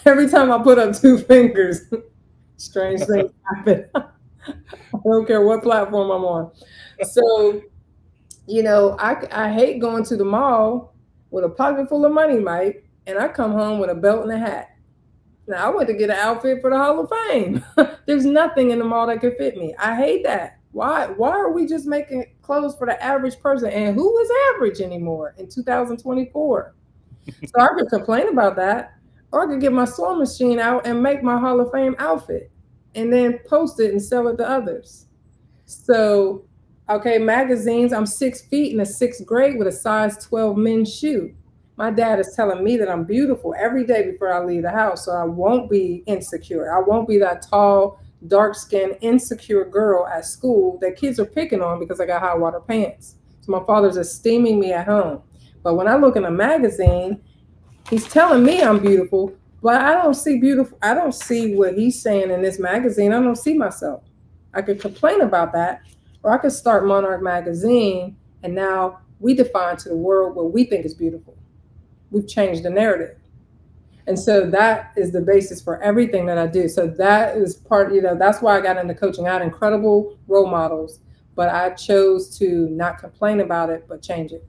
every time I put up 2 fingers, strange things happen. I don't care what platform I'm on. So, you know, I hate going to the mall with a pocket full of money, Mike, and I come home with a belt and a hat. Now, I went to get an outfit for the Hall of Fame. There's nothing in the mall that could fit me. I hate that. Why are we just making clothes for the average person? And who is average anymore in 2024? So I could complain about that, or I could get my sewing machine out and make my Hall of Fame outfit and then post it and sell it to others. So, okay, magazines, I'm 6 feet in the 6th grade with a size 12 men's shoe. My dad is telling me that I'm beautiful every day before I leave the house, so I won't be insecure. I won't be that tall, dark-skinned, insecure girl at school that kids are picking on because I got high water pants. So my father's esteeming me at home. But when I look in a magazine, he's telling me I'm beautiful, but I don't see beautiful. I don't see what he's saying in this magazine. I don't see myself. I could complain about that, or I could start Monarch Magazine, and now we define to the world what we think is beautiful. We've changed the narrative. And so that is the basis for everything that I do. So that is part, you know, that's why I got into coaching. I had incredible role models, but I chose to not complain about it, but change it.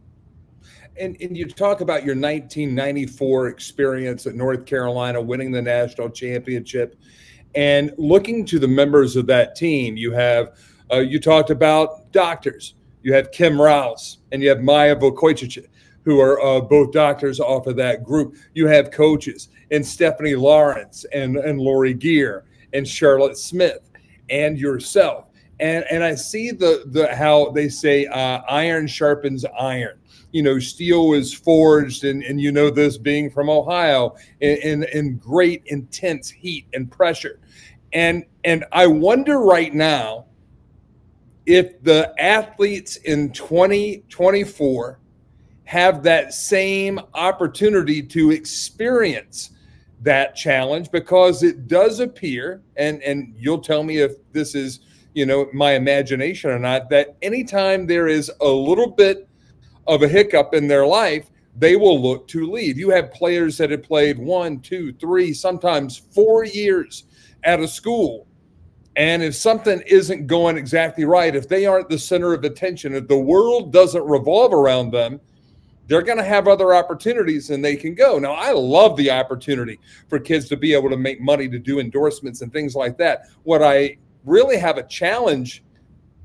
And you talk about your 1994 experience at North Carolina, winning the national championship, and looking to the members of that team. You have, you talked about doctors. You have Kim Rouse and you have Maya Vukojic, who are both doctors off of that group. You have coaches and Stephanie Lawrence and Lori Gear and Charlotte Smith and yourself. And I see the how they say iron sharpens iron. You know, steel is forged, and you know this being from Ohio, in great intense heat and pressure. And I wonder right now if the athletes in 2024 have that same opportunity to experience that challenge, because it does appear, and you'll tell me if this is, you know, my imagination or not, that anytime there is a little bit of a hiccup in their life, they will look to leave. You have players that have played 1, 2, 3, sometimes 4 years at a school. And if something isn't going exactly right, if they aren't the center of attention, if the world doesn't revolve around them, they're going to have other opportunities and they can go. Now, I love the opportunity for kids to be able to make money, to do endorsements and things like that. What I really have a challenge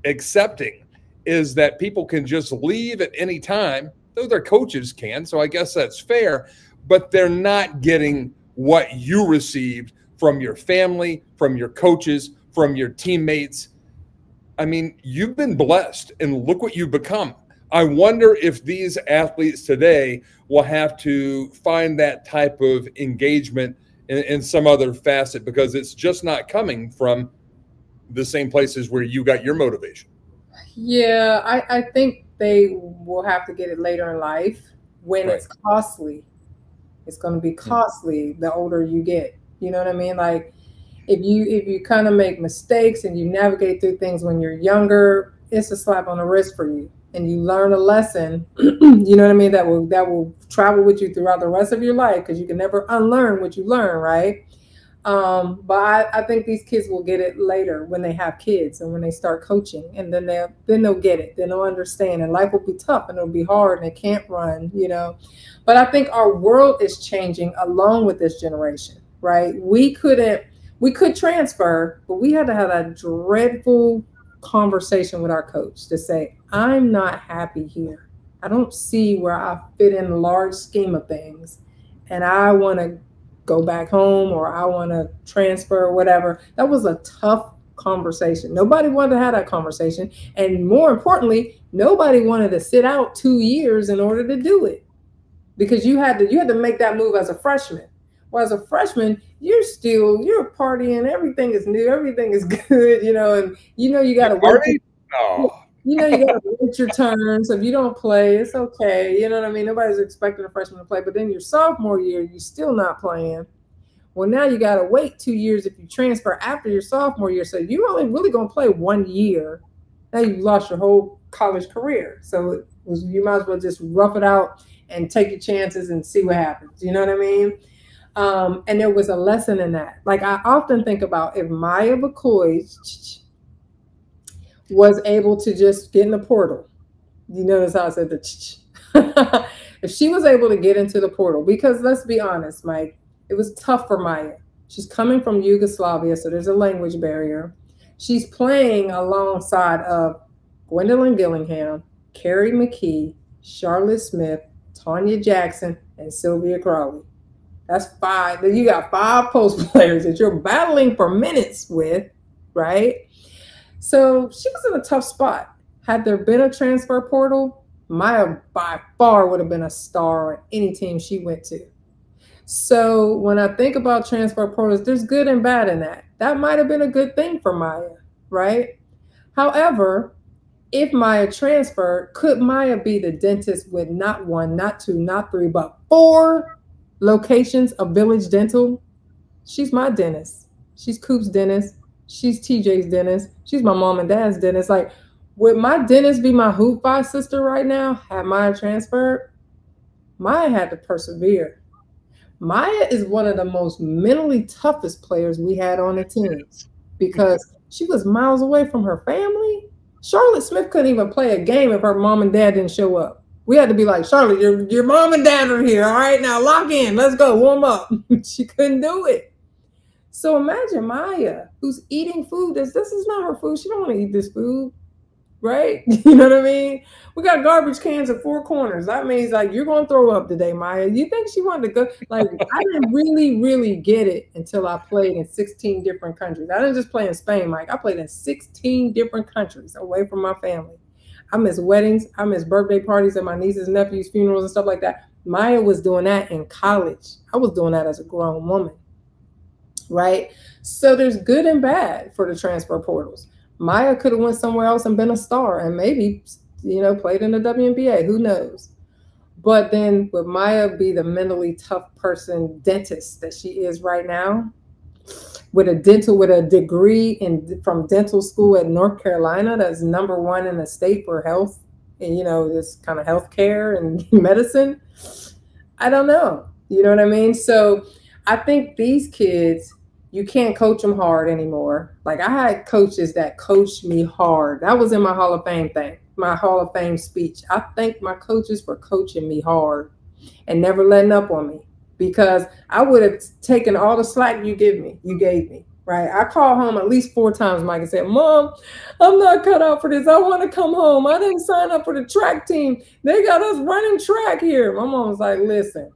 accepting is that people can just leave at any time, though their coaches can, so I guess that's fair, but they're not getting what you received from your family, from your coaches, from your teammates. I mean, you've been blessed, and look what you've become. I wonder if these athletes today will have to find that type of engagement in some other facet, because it's just not coming from the same places where you got your motivation. Yeah, I think they will have to get it later in life when it's costly. It's going to be costly the older you get. You know what I mean? Like if you kind of make mistakes and you navigate through things when you're younger, it's a slap on the wrist for you. And you learn a lesson, you know what I mean, that will travel with you throughout the rest of your life, because you can never unlearn what you learn, right? But I think these kids will get it later when they have kids and when they start coaching, and then they'll get it. Then they'll understand, and life will be tough and it'll be hard and they can't run, you know. But I think our world is changing along with this generation, right? We could transfer, but we had to have a dreadful conversation with our coach to say, I'm not happy here. I don't see where I fit in the large scheme of things, and I want to go back home, or I want to transfer, or whatever. That was a tough conversation. Nobody wanted to have that conversation. And more importantly, nobody wanted to sit out 2 years in order to do it, because you had to make that move as a freshman. Well, as a freshman, you're partying, everything is new, everything is good, you know, and you got to wait. You got to wait your turn. So if you don't play, it's okay. You know what I mean? Nobody's expecting a freshman to play. But then your sophomore year, you're still not playing. Well, now you got to wait 2 years if you transfer after your sophomore year. So you're only really going to play 1 year. Now you've lost your whole college career. So you might as well just rough it out and take your chances and see what happens. You know what I mean? And there was a lesson in that. Like, I often think about if Maya McCoy was able to just get in the portal. You notice how I said the if she was able to get into the portal, because let's be honest, Mike, it was tough for Maya. She's coming from Yugoslavia, so there's a language barrier. She's playing alongside of Gwendolyn Gillingham, Carrie McKee, Charlotte Smith, Tanya Jackson, and Sylvia CRAWLEY. That's 5. Then you got 5 post players that you're battling for minutes with, right? So she was in a tough spot. Had there been a transfer portal, Maya by far would have been a star on any team she went to. So when I think about transfer portals, there's good and bad in that. That might have been a good thing for Maya, right? However, if Maya transferred, could Maya be the dentist with not 1, not 2, not 3, but 4 locations of Village Dental? She's my dentist. She's Coop's dentist. She's TJ's dentist. She's my mom and dad's dentist. Like, would my dentist be my hoop five sister right now? Had Maya transferred? Maya had to persevere. Maya is one of the most mentally toughest players we had on the team because she was miles away from her family. Charlotte Smith couldn't even play a game if her mom and dad didn't show up. We had to be like, Charlotte, your mom and dad are here. All right, now lock in. Let's go. Warm up. She couldn't do it. So imagine Maya, who's eating food. This is not her food. She don't want to eat this food. Right? You know what I mean? We got garbage cans at 4 corners. That means, like, you're going to throw up today, Maya. You think she wanted to go? Like, I didn't really get it until I played in 16 different countries. I didn't just play in Spain, Mike. I played in 16 different countries away from my family. I miss weddings. I miss birthday parties at my nieces and nephews' funerals and stuff like that. Maya was doing that in college. I was doing that as a grown woman. Right? So there's good and bad for the transfer portals. Maya could have went somewhere else and been a star and maybe, you know, played in the WNBA. Who knows? But then would Maya be the mentally tough person dentist that she is right now? With a degree from dental school at North Carolina that's #1 in the state for health and, you know, this kind of healthcare and medicine? I don't know. You know what I mean? So I think these kids, you can't coach them hard anymore. Like, I had coaches that coached me hard. That was in my Hall of Fame thing, my Hall of Fame speech. I thank my coaches for coaching me hard and never letting up on me, because I would have taken all the slack you gave me, right? I called home at least 4 times, Mike, and said, Mom, I'm not cut out for this. I want to come home. I didn't sign up for the track team. They got us running track here. My mom was like, listen,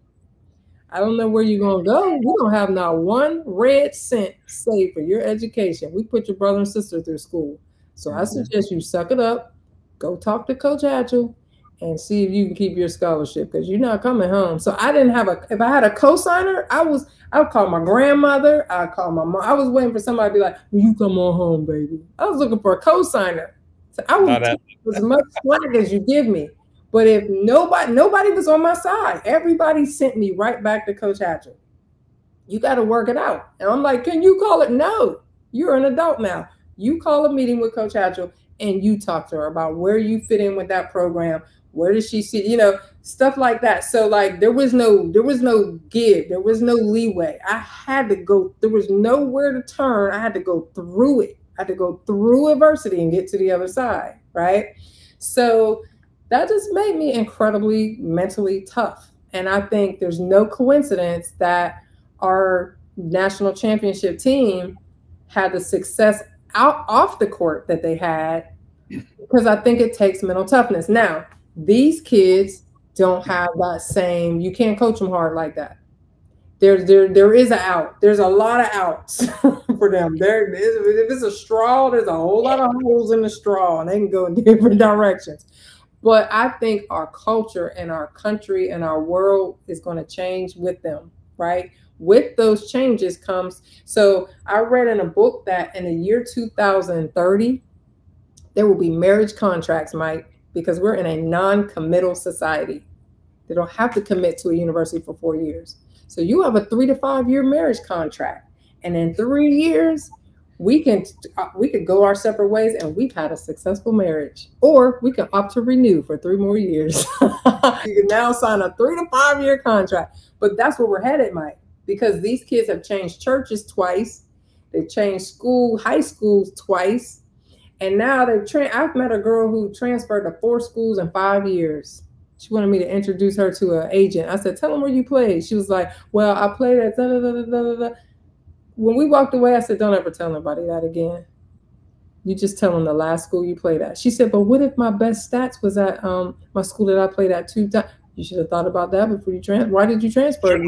I don't know where you're going to go. We don't have not 1 red cent saved for your education. We put your brother and sister through school. So I suggest you suck it up, go talk to Coach Hatchell, and see if you can keep your scholarship, because you're not coming home. So I didn't have if I had a co-signer, I would call my grandmother. I'd call my mom. I was waiting for somebody to be like, you come on home, baby. I was looking for a co-signer. So I would take as much slack as you give me. But if nobody was on my side, everybody sent me right back to Coach Hatchell. You got to work it out. And I'm like, can you call it? No, you're an adult now. You call a meeting with Coach Hatchell and you talk to her about where you fit in with that program. Where does she see, you know, stuff like that. So, like, there was no give. There was no leeway. I had to go. There was nowhere to turn. I had to go through it. I had to go through adversity and get to the other side. Right. So that just made me incredibly mentally tough. And I think there's no coincidence that our national championship team had the success off the court that they had, because I think it takes mental toughness. Now, these kids don't have that same, you can't coach them hard like that. There is an out. There's a lot of outs for them. If it's a straw, there's a whole lot of holes in the straw and they can go in different directions. But I think our culture and our country and our world is going to change with them, right? With those changes comes. So I read in a book that in the year 2030, there will be marriage contracts, Mike, because we're in a non-committal society. They don't have to commit to a university for 4 years. So you have a 3 to 5 year marriage contract, and in 3 years, we could go our separate ways, and we've had a successful marriage, or we can opt to renew for 3 more years. You can now sign a 3 to 5 year contract. But that's where we're headed, Mike, because these kids have changed churches twice. They've changed high schools twice. And now I've met a girl who transferred to 4 schools in 5 years. She wanted me to introduce her to an agent. I said, tell them where you played. She was like, well, I played at da da da da da da. When we walked away, I said, don't ever tell nobody that again. You just tell them the last school you played at. She said, but what if my best stats was at my school that I played at 2 times? You should have thought about that before you transfer. Why did you transfer?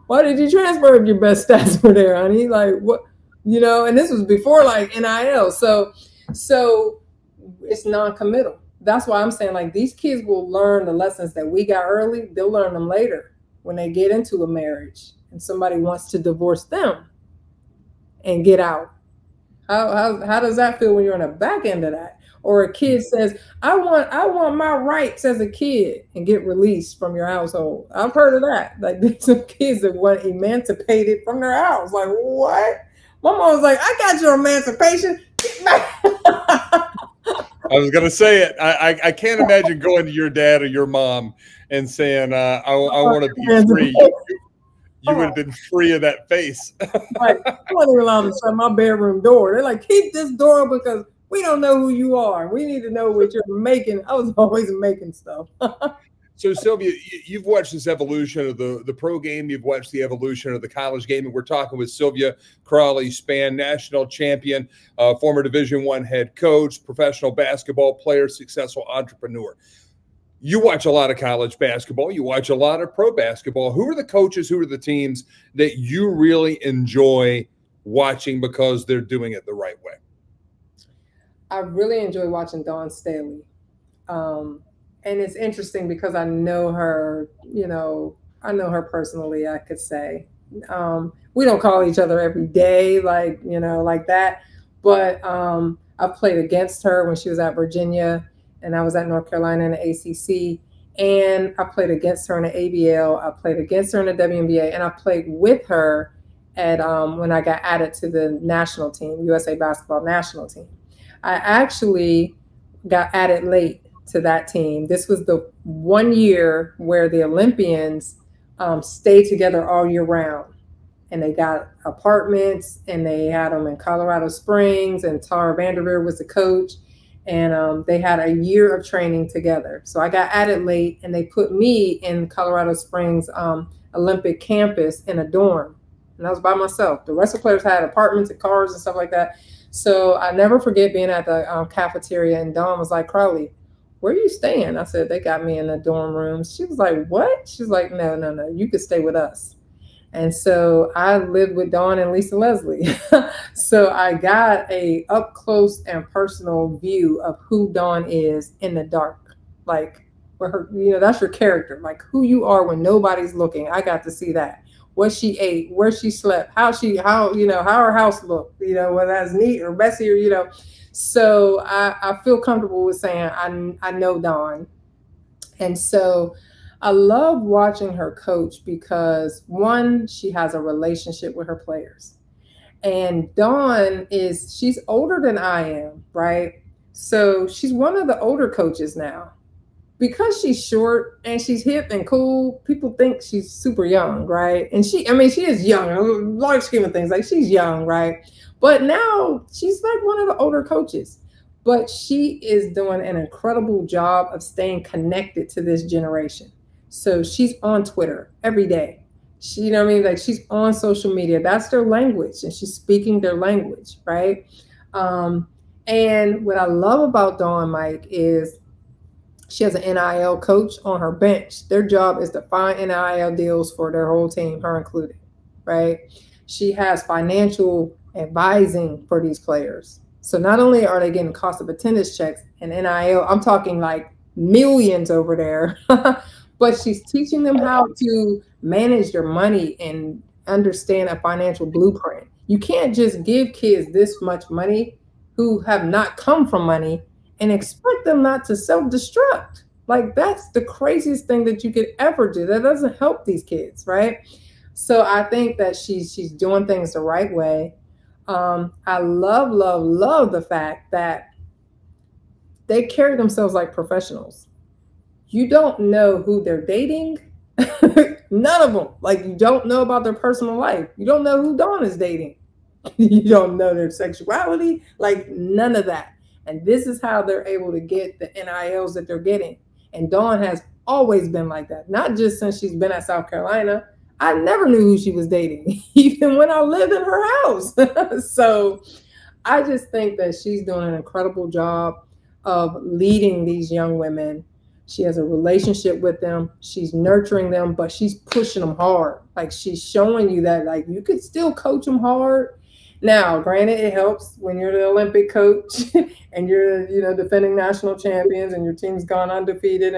Why did you transfer if your best stats were there, honey? Like, what? You know, and this was before like NIL. So it's non-committal. That's why I'm saying, like, these kids will learn the lessons that we got early. They'll learn them later when they get into a marriage and somebody wants to divorce them and get out. How does that feel when you're on the back end of that? Or a kid says, I want my rights as a kid, and get released from your household. I've heard of that. Like, there's some kids that want emancipated from their house. Like, what? My mom was like, I got your emancipation. Get back. I was going to say it. I can't imagine going to your dad or your mom and saying, I want to be free. You would have been free of that face. Like, I wasn't even allowed to shut my bedroom door. They're like, keep this door open because we don't know who you are. We need to know what you're making. I was always making stuff. So, Sylvia, you've watched this evolution of the pro game. You've watched the evolution of the college game. And we're talking with Sylvia CRAWLEY, SPANN national champion, former Division I head coach, professional basketball player, successful entrepreneur. You watch a lot of college basketball. You watch a lot of pro basketball. Who are the coaches, who are the teams that you really enjoy watching because they're doing it the right way? I really enjoy watching Dawn Staley. And it's interesting because I know her, I know her personally, I could say. We don't call each other every day, like that. But I've played against her when she was at Virginia, and I was at North Carolina in the ACC. And I played against her in the ABL. I played against her in the WNBA, and I played with her at when I got added to the national team, USA Basketball national team. I actually got added late to that team. This was the 1 year where the Olympians stayed together all year round, and they got apartments, and they had them in Colorado Springs, and Tara Vanderveer was the coach, and they had a year of training together. So I got added late, and they put me in Colorado Springs Olympic campus in a dorm, and I was by myself. The rest of the players had apartments and cars and stuff like that. So I never forget being at the cafeteria, and Dawn was like, "CRAWLEY, where are you staying?" I said, "They got me in the dorm rooms." She was like, "What?" She's like, no, you could stay with us. And so I lived with Dawn and Lisa Leslie. So I got a up close and personal view of who Dawn is in the dark. Like, where her, that's your character, like who you are when nobody's looking. I got to see that. What she ate, where she slept, how her house looked, whether that's neat or messy or, So I feel comfortable with saying I know Dawn. And so I love watching her coach because, one, she has a relationship with her players. And Dawn she's older than I am, right? So she's one of the older coaches now. Because she's short and she's hip and cool, people think she's super young, right? And she is young, in a large scheme of things, like she's young, right? But now she's like one of the older coaches. But she is doing an incredible job of staying connected to this generation. So she's on Twitter every day. She, like she's on social media. That's their language, and she's speaking their language, right? And what I love about Dawn, Mike, is she has an NIL coach on her bench. Their job is to find NIL deals for their whole team, her included, right? She has financial advising for these players. So not only are they getting cost of attendance checks and NIL, I'm talking like millions over there, but she's teaching them how to manage their money and understand a financial blueprint. You can't just give kids this much money who have not come from money and expect them not to self-destruct. Like, that's the craziest thing that you could ever do. That doesn't help these kids, right? So I think that she's doing things the right way. I love, love, love the fact that they carry themselves like professionals. You don't know who they're dating. None of them. Like, you don't know about their personal life. You don't know who Dawn is dating. You don't know their sexuality. Like, none of that. And this is how they're able to get the NILs that they're getting. And Dawn has always been like that. Not just since she's been at South Carolina. I never knew who she was dating, even when I lived in her house. So I just think that she's doing an incredible job of leading these young women. She has a relationship with them. She's nurturing them, but she's pushing them hard. Like, she's showing you that, like, you could still coach them hard. Now, granted, it helps when you're the Olympic coach and you're, you know, defending national champions and your team's gone undefeated,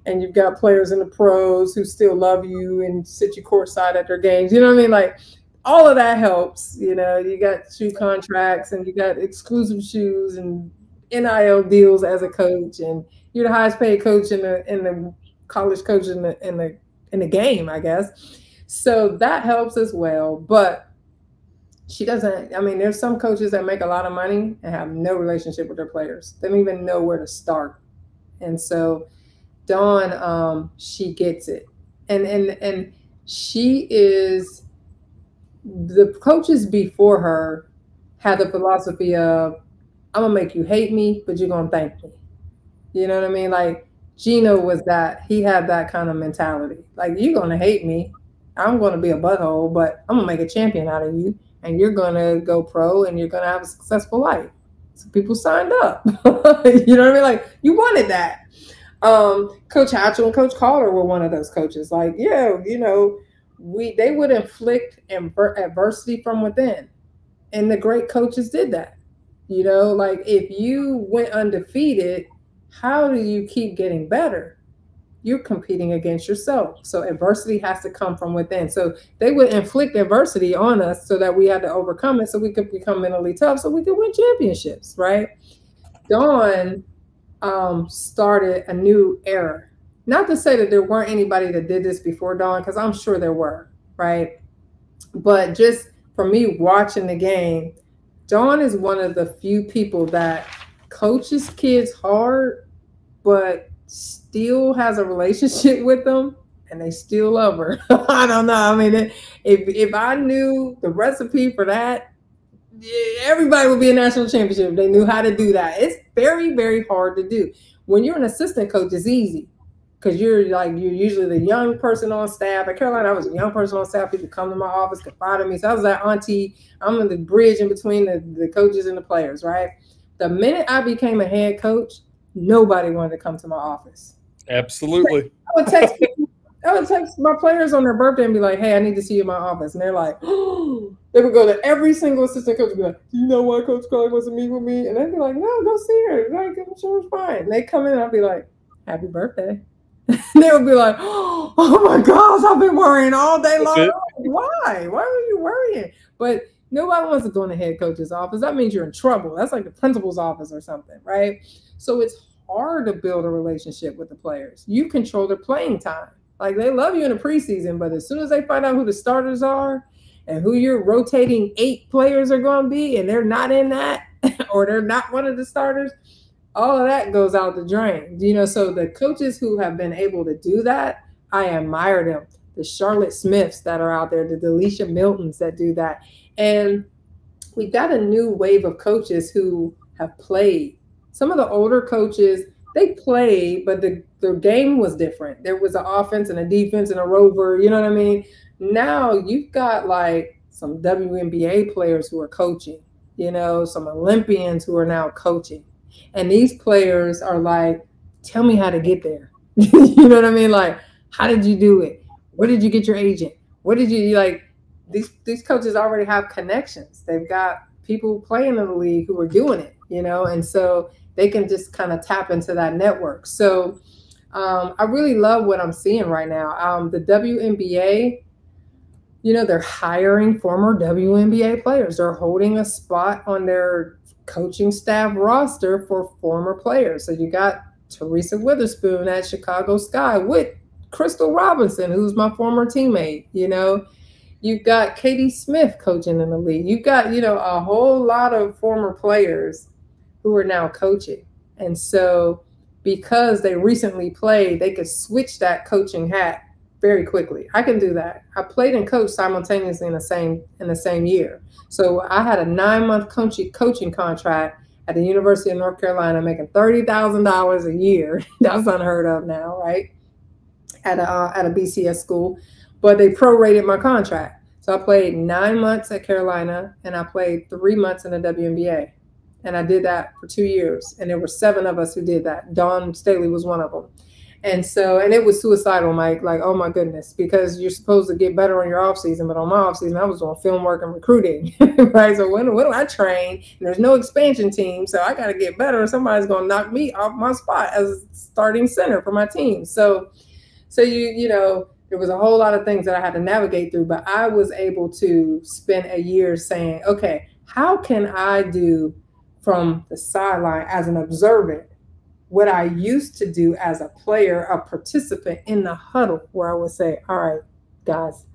and you've got players in the pros who still love you and sit you courtside at their games. You know what I mean? Like, all of that helps. You know, you got shoe contracts and you got exclusive shoes and NIL deals as a coach, and you're the highest paid coach in the college coach in the game, I guess. So that helps as well. But she doesn't. I mean, there's some coaches that make a lot of money and have no relationship with their players. They don't even know where to start. And so Dawn, she gets it, and she is, the coaches before her had the philosophy of, I'm gonna make you hate me, but you're gonna thank me. You know what I mean? Like, Gino was that, he had that kind of mentality. Like, you're gonna hate me, I'm gonna be a butthole, but I'm gonna make a champion out of you, and you're gonna go pro, and you're gonna have a successful life. So people signed up. You know what I mean? Like, you wanted that. Coach Hatchell and Coach Calder were one of those coaches. Like, yeah, you know, they would inflict adversity from within, and the great coaches did that. You know, like, if you went undefeated, how do you keep getting better? You're competing against yourself. So adversity has to come from within. So they would inflict adversity on us so that we had to overcome it, so we could become mentally tough, so we could win championships, right? Dawn started a new era. Not to say that there weren't anybody that did this before Dawn, because I'm sure there were, right? But just for me watching the game, Dawn is one of the few people that coaches kids hard, but still has a relationship with them, and they still love her. I don't know. I mean, if I knew the recipe for that, everybody would be a national championship if they knew how to do that. It's very, very hard to do. When you're an assistant coach, it's easy, because you're usually the young person on staff. At Carolina, I was a young person on staff. People come to my office, confide in me. So I was that auntie. I'm in the bridge in between the coaches and the players, right? The minute I became a head coach, nobody wanted to come to my office. Absolutely. I would text my players on their birthday and be like, hey, I need to see you in my office. And they're like, oh. They would go to every single assistant coach and be like, you know why Coach Crowley wants to meet with me? And they'd be like, no, go see her. Like, I'm sure it's fine. And they come in and I'd be like, happy birthday. They would be like, oh my gosh, I've been worrying all day long. Why? Why were you worrying? But nobody wants to go in the head coach's office. That means you're in trouble. That's like the principal's office or something, right? So it's hard to build a relationship with the players. You control their playing time. Like, they love you in the preseason, but as soon as they find out who the starters are and who your rotating 8 players are going to be, and they're not in that, or they're not one of the starters, all of that goes out the drain. You know, so the coaches who have been able to do that, I admire them. The Charlotte Smiths that are out there, the Delisha Miltons that do that. And we got a new wave of coaches who have played. Some of the older coaches, they played, but the game was different. There was an offense and a defense and a rover, you know what I mean? Now you've got like some WNBA players who are coaching, you know, some Olympians who are now coaching. And these players are like, tell me how to get there. You know what I mean? Like, how did you do it? Where did you get your agent? What did you, like, these coaches already have connections. They've got people playing in the league who are doing it, you know, and so they can just kind of tap into that network. So I really love what I'm seeing right now. The WNBA, you know, they're hiring former WNBA players. They're holding a spot on their coaching staff roster for former players. So you got Teresa Witherspoon at Chicago Sky with Crystal Robinson, who's my former teammate. You know, you've got Katie Smith coaching in the league. You've got, you know, a whole lot of former players who are now coaching. And so because they recently played, they could switch that coaching hat very quickly. I can do that. I played and coached simultaneously in the same year. So I had a 9-month coaching contract at the University of North Carolina, making $30,000 a year. That's unheard of now, right? At a BCS school, but they prorated my contract. So I played 9 months at Carolina, and I played 3 months in the WNBA. And I did that for 2 years. And there were 7 of us who did that. Dawn Staley was one of them. And so, and it was suicidal, Mike, like, oh my goodness, because you're supposed to get better on your off season, but on my off season, I was doing film work and recruiting, right? So when do I train? And there's no expansion team, so I got to get better. Somebody's going to knock me off my spot as starting center for my team. So you know, there was a whole lot of things that I had to navigate through, but I was able to spend a year saying, okay, how can I do from the sideline as an observant what I used to do as a player, a participant in the huddle, where I would say, all right, guys,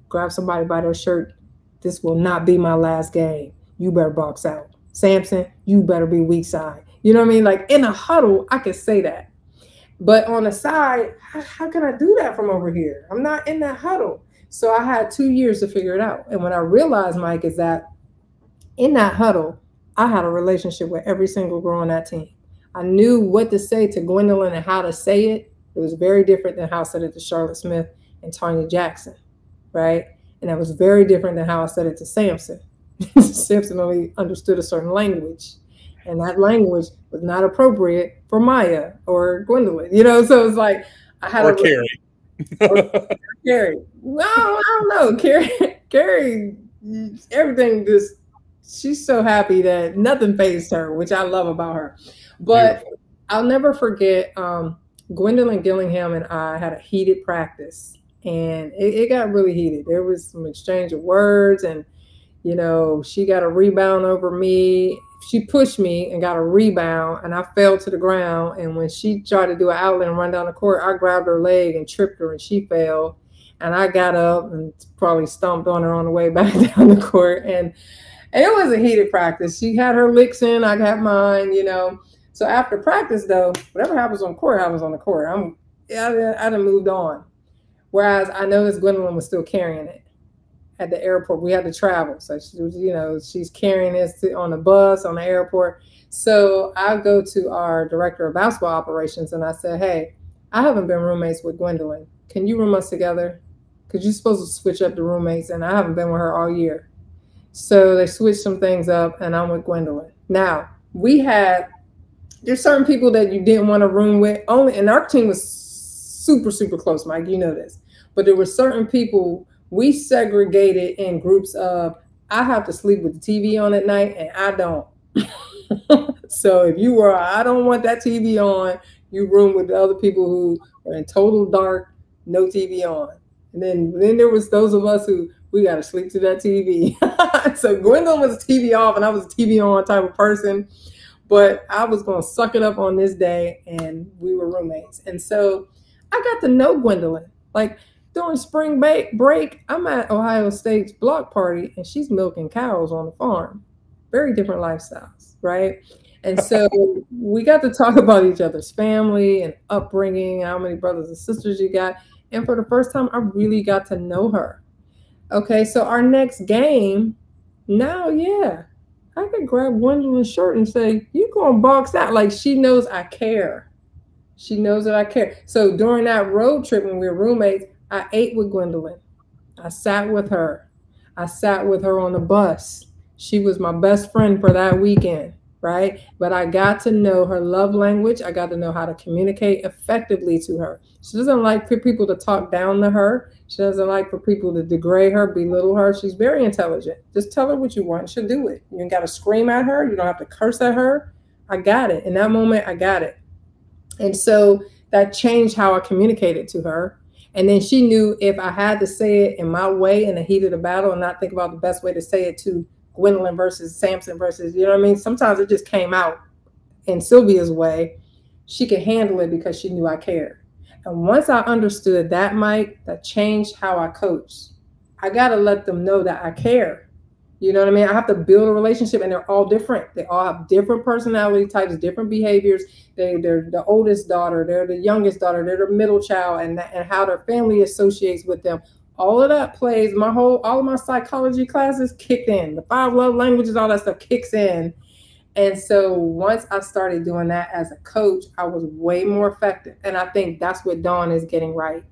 grab somebody by their shirt. This will not be my last game. You better box out. Samson, you better be weak side. You know what I mean? Like in a huddle, I could say that. But on the side, how can I do that from over here? I'm not in that huddle. So I had 2 years to figure it out. And what I realized, Mike, is that in that huddle, I had a relationship with every single girl on that team. I knew what to say to Gwendolyn and how to say it. It was very different than how I said it to Charlotte Smith and Tanya Jackson, right? And that was very different than how I said it to Samson. Samson only understood a certain language, and that language was not appropriate for Maya or Gwendolyn, you know? So it's like, I had or Carrie. Carrie. No, I don't know. Carrie, everything just, she's so happy that nothing fazed her, which I love about her. But beautiful. I'll never forget, Gwendolyn Gillingham and I had a heated practice, and it got really heated. There was some exchange of words, and, you know, she got a rebound over me. She pushed me and got a rebound, and I fell to the ground. And when she tried to do an outlet and run down the court, I grabbed her leg and tripped her, and she fell. And I got up and probably stomped on her on the way back down the court. And it was a heated practice. She had her licks in, I got mine, you know. So after practice, though, whatever happens on the court happens on the court. I done moved on. Whereas I noticed Gwendolyn was still carrying it at the airport. We had to travel. So she was, you know, she's carrying this on the bus, on the airport. So I go to our director of basketball operations and I said, hey, I haven't been roommates with Gwendolyn. Can you room us together? Because you're supposed to switch up the roommates, and I haven't been with her all year. So they switched some things up, and I'm with Gwendolyn. Now, there's certain people that you didn't want to room with, and our team was super, super close, Mike, you know this. But there were certain people we segregated in groups of, I have to sleep with the TV on at night, and I don't. So if you were, I don't want that TV on, you room with the other people who are in total dark, no TV on. And then there was those of us who, we got to sleep to that TV. So Gwendolyn was TV off and I was a TV on type of person. But I was going to suck it up on this day, and we were roommates. And so I got to know Gwendolyn. Like during spring break, I'm at Ohio State's block party, and she's milking cows on the farm. Very different lifestyles, right? And so we got to talk about each other's family and upbringing, how many brothers and sisters you got. And for the first time, I really got to know her. Okay, so our next game, now, yeah, I could grab Gwendolyn's shirt and say, you going to box out. Like, she knows I care. She knows that I care. So during that road trip when we were roommates, I ate with Gwendolyn. I sat with her. I sat with her on the bus. She was my best friend for that weekend, right? But I got to know her love language. I got to know how to communicate effectively to her. She doesn't like for people to talk down to her. She doesn't like for people to degrade her, belittle her. She's very intelligent. Just tell her what you want. She'll do it. You ain't got to scream at her. You don't have to curse at her. I got it. In that moment, I got it. And so that changed how I communicated to her. And then she knew if I had to say it in my way in the heat of the battle and not think about the best way to say it to Gwendolyn versus Samson versus, you know what I mean? Sometimes it just came out in Sylvia's way. she could handle it because she knew I cared. And once I understood that, Mike, that changed how I coach. I got to let them know that I care. You know what I mean? I have to build a relationship, and they're all different. They all have different personality types, different behaviors. They're the oldest daughter, they're the youngest daughter, they're the middle child, and how their family associates with them. All of that plays. All of my psychology classes kicked in. The 5 love languages, all that stuff kicks in. And so once I started doing that as a coach, I was way more effective. And I think that's what Dawn is getting right.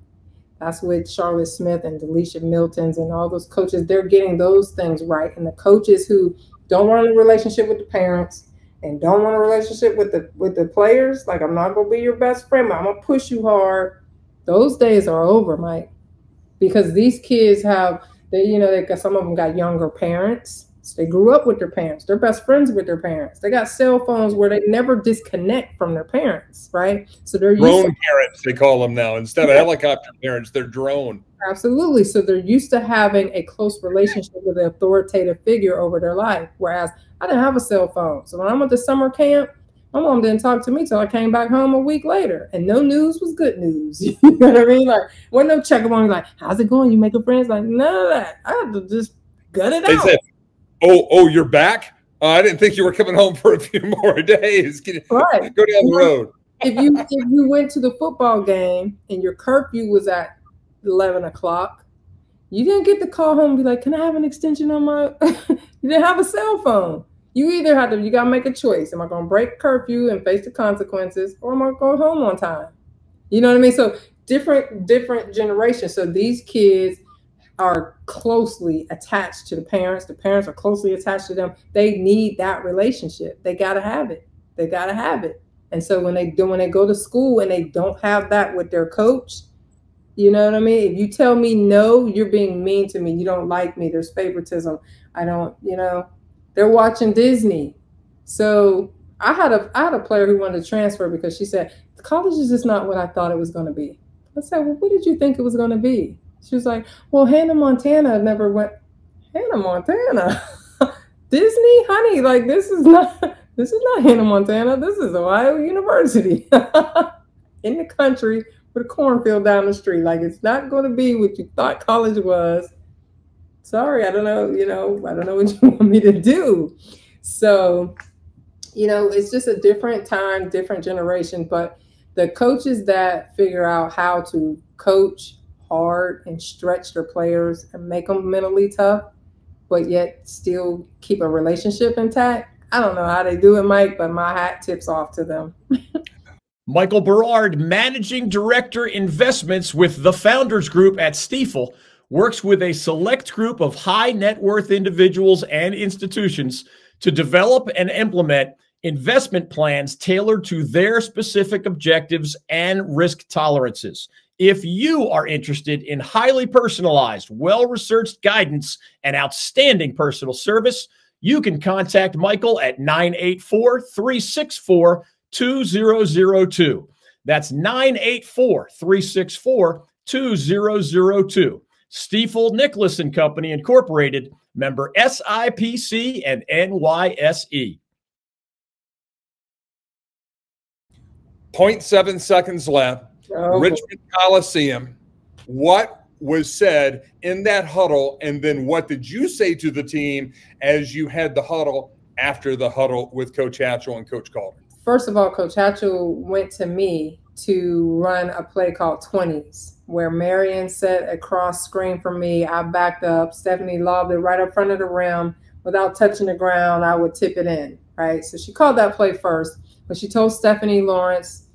That's what Charlotte Smith and Delisha Miltons and all those coaches, they're getting those things right. And the coaches who don't want a relationship with the parents and don't want a relationship with the players, like, I'm not going to be your best friend, but I'm going to push you hard. Those days are over, Mike, because these kids have, some of them got younger parents. So they grew up with their parents. They're best friends with their parents. They got cell phones where they never disconnect from their parents, right? So they're drone parents, they call them now. Instead of helicopter parents, they're drone. Absolutely. So they're used to having a close relationship with an authoritative figure over their life, whereas I didn't have a cell phone. So when I went to summer camp, my mom didn't talk to me till I came back home a week later, and no news was good news. You know what I mean? Like, wasn't no check up on me like, how's it going? You making friends? Like, none of that. I had to just gut it out. Said, Oh, you're back? I didn't think you were coming home for a few more days. Right. Go down the road. If you went to the football game and your curfew was at 11 o'clock, you didn't get to call home and be like, can I have an extension on my you didn't have a cell phone. You either you got to make a choice. Am I going to break curfew and face the consequences, or am I going home on time? You know what I mean? So different generations. So these kids are closely attached to the parents. The parents are closely attached to them. They need that relationship. They got to have it. They got to have it. And so when they go to school and they don't have that with their coach, you know what I mean? If you tell me no, you're being mean to me. You don't like me. There's favoritism. I don't, they're watching Disney. So I had a player who wanted to transfer because she said, college is just not what I thought it was going to be. I said, well, what did you think it was going to be? She was like, well, Hannah Montana never went. Hannah Montana? Disney? Honey, like, this is not Hannah Montana. This is Ohio University in the country with a cornfield down the street. Like, it's not going to be what you thought college was. Sorry, I don't know, I don't know what you want me to do. So, it's just a different time, different generation. But the coaches that figure out how to coach hard and stretch their players and make them mentally tough, but yet still keep a relationship intact. I don't know how they do it, Mike, but my hat tips off to them. Michael Berard, Managing Director Investments with the Founders Group at Stifel, works with a select group of high net worth individuals and institutions to develop and implement investment plans tailored to their specific objectives and risk tolerances. If you are interested in highly personalized, well-researched guidance and outstanding personal service, you can contact Michael at 984-364-2002. That's 984-364-2002. Stifel Nicholas and Company Incorporated, member SIPC and NYSE. 0.7 seconds left. Oh, Richmond Coliseum. What was said in that huddle, and then what did you say to the team as you had the huddle after the huddle with Coach Hatchell and Coach Calder? First of all, Coach Hatchell went to me to run a play called 20s, where Marion set a cross screen for me. I backed up. Stephanie lobbed it right up front of the rim. Without touching the ground, I would tip it in, right? So she called that play first, but she told Stephanie Lawrence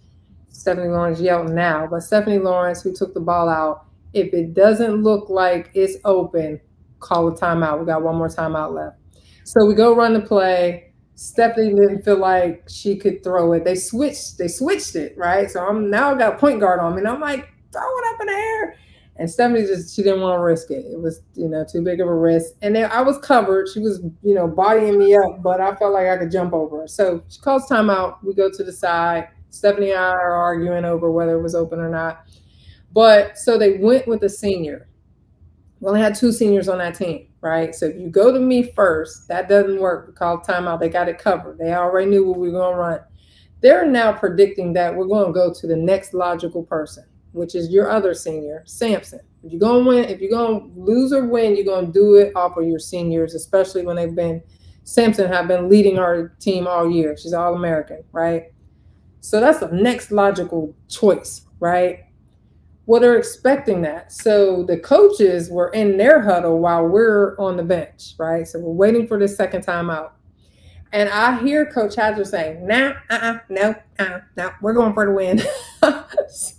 yelled now, but Stephanie Lawrence, who took the ball out, if it doesn't look like it's open, call a timeout. We got one more timeout left. So we go run the play. Stephanie didn't feel like she could throw it. They switched it, right? So I got a point guard on me, and I'm like, throw it up in the air. And Stephanie she didn't want to risk it. It was, too big of a risk. And then I was covered. She was, bodying me up, but I felt like I could jump over her. So she calls timeout. We go to the side. Stephanie and I are arguing over whether it was open or not. But so they went with a senior. We only had 2 seniors on that team, right? So if you go to me first, that doesn't work. We called timeout. They got it covered. They already knew what we were going to run. They're now predicting that we're going to go to the next logical person, which is your other senior, Sampson. If you're going to win, if you're going to lose or win, you're going to do it off of your seniors, especially when Sampson have been leading our team all year. She's All-American, right? So that's the next logical choice, right? Well, they're expecting that. So the coaches were in their huddle while we're on the bench, right? So we're waiting for the second time out. And I hear Coach Hatcher saying, no, we're going for the win.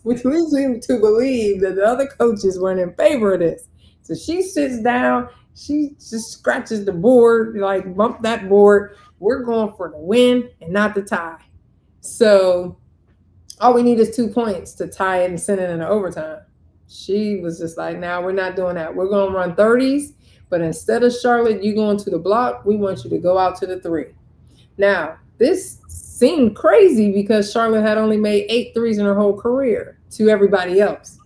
Which leads me to believe that the other coaches weren't in favor of this. So she sits down, she just scratches the board, like bump that board. We're going for the win and not the tie. So all we need is 2 points to tie it and send it into overtime. She was just like, no, we're not doing that. We're going to run 30s, but instead of Charlotte, you going to the block, we want you to go out to the 3. Now, this seemed crazy because Charlotte had only made 8 threes in her whole career to everybody else.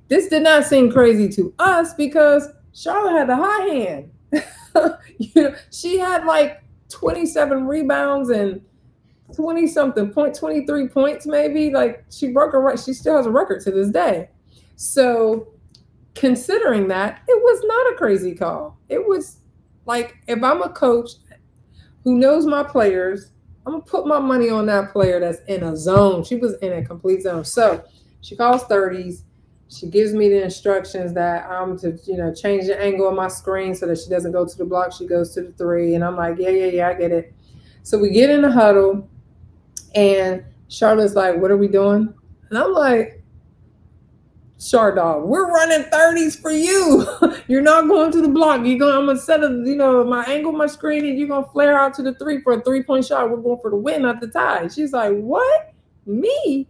This did not seem crazy to us because Charlotte had the high hand. She had like 27 rebounds and 23 points maybe. Like she broke her record. She still has a record to this day. So considering that, it was not a crazy call. It was like, if I'm a coach who knows my players, I'm going to put my money on that player that's in a zone. She was in a complete zone. So she calls 30s. She gives me the instructions that I'm to, change the angle of my screen so that she doesn't go to the block. She goes to the 3. And I'm like, yeah, I get it. So we get in the huddle and Charlotte's like, what are we doing? And I'm like, Char dog, we're running 30s for you. You're not going to the block. I'm going to set my angle, my screen, and you're going to flare out to the 3 for a 3-point shot. We're going for the win, not the tie. She's like, what? Me?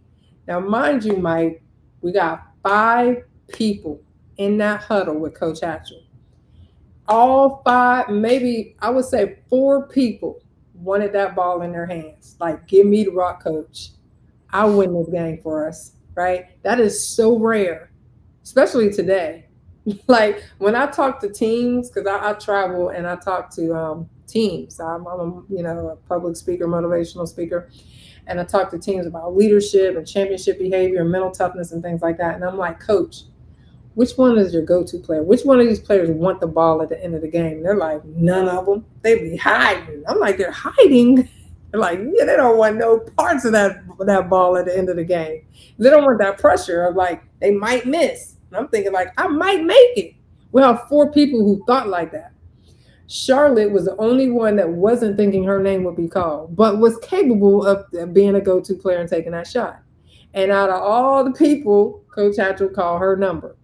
Now, mind you, Mike, we got 5 people in that huddle with Coach Hatcher. All 5, maybe I would say 4 people wanted that ball in their hands. Like, give me the rock, coach. I'll win this game for us. Right? That is so rare, especially today. Like when I talk to teams, because I travel and I talk to teams. I'm a public speaker, motivational speaker, and I talk to teams about leadership and championship behavior and mental toughness and things like that. And I'm like, Coach, which one is your go-to player? Which one of these players want the ball at the end of the game? And they're like, none of them. They be hiding. I'm like, they're hiding. They're like, yeah, they don't want no parts of that ball at the end of the game. They don't want that pressure of like, they might miss. And I'm thinking like, I might make it. We have 4 people who thought like that. Charlotte was the only one that wasn't thinking her name would be called, but was capable of being a go-to player and taking that shot. And out of all the people, Coach Hatcher called her number.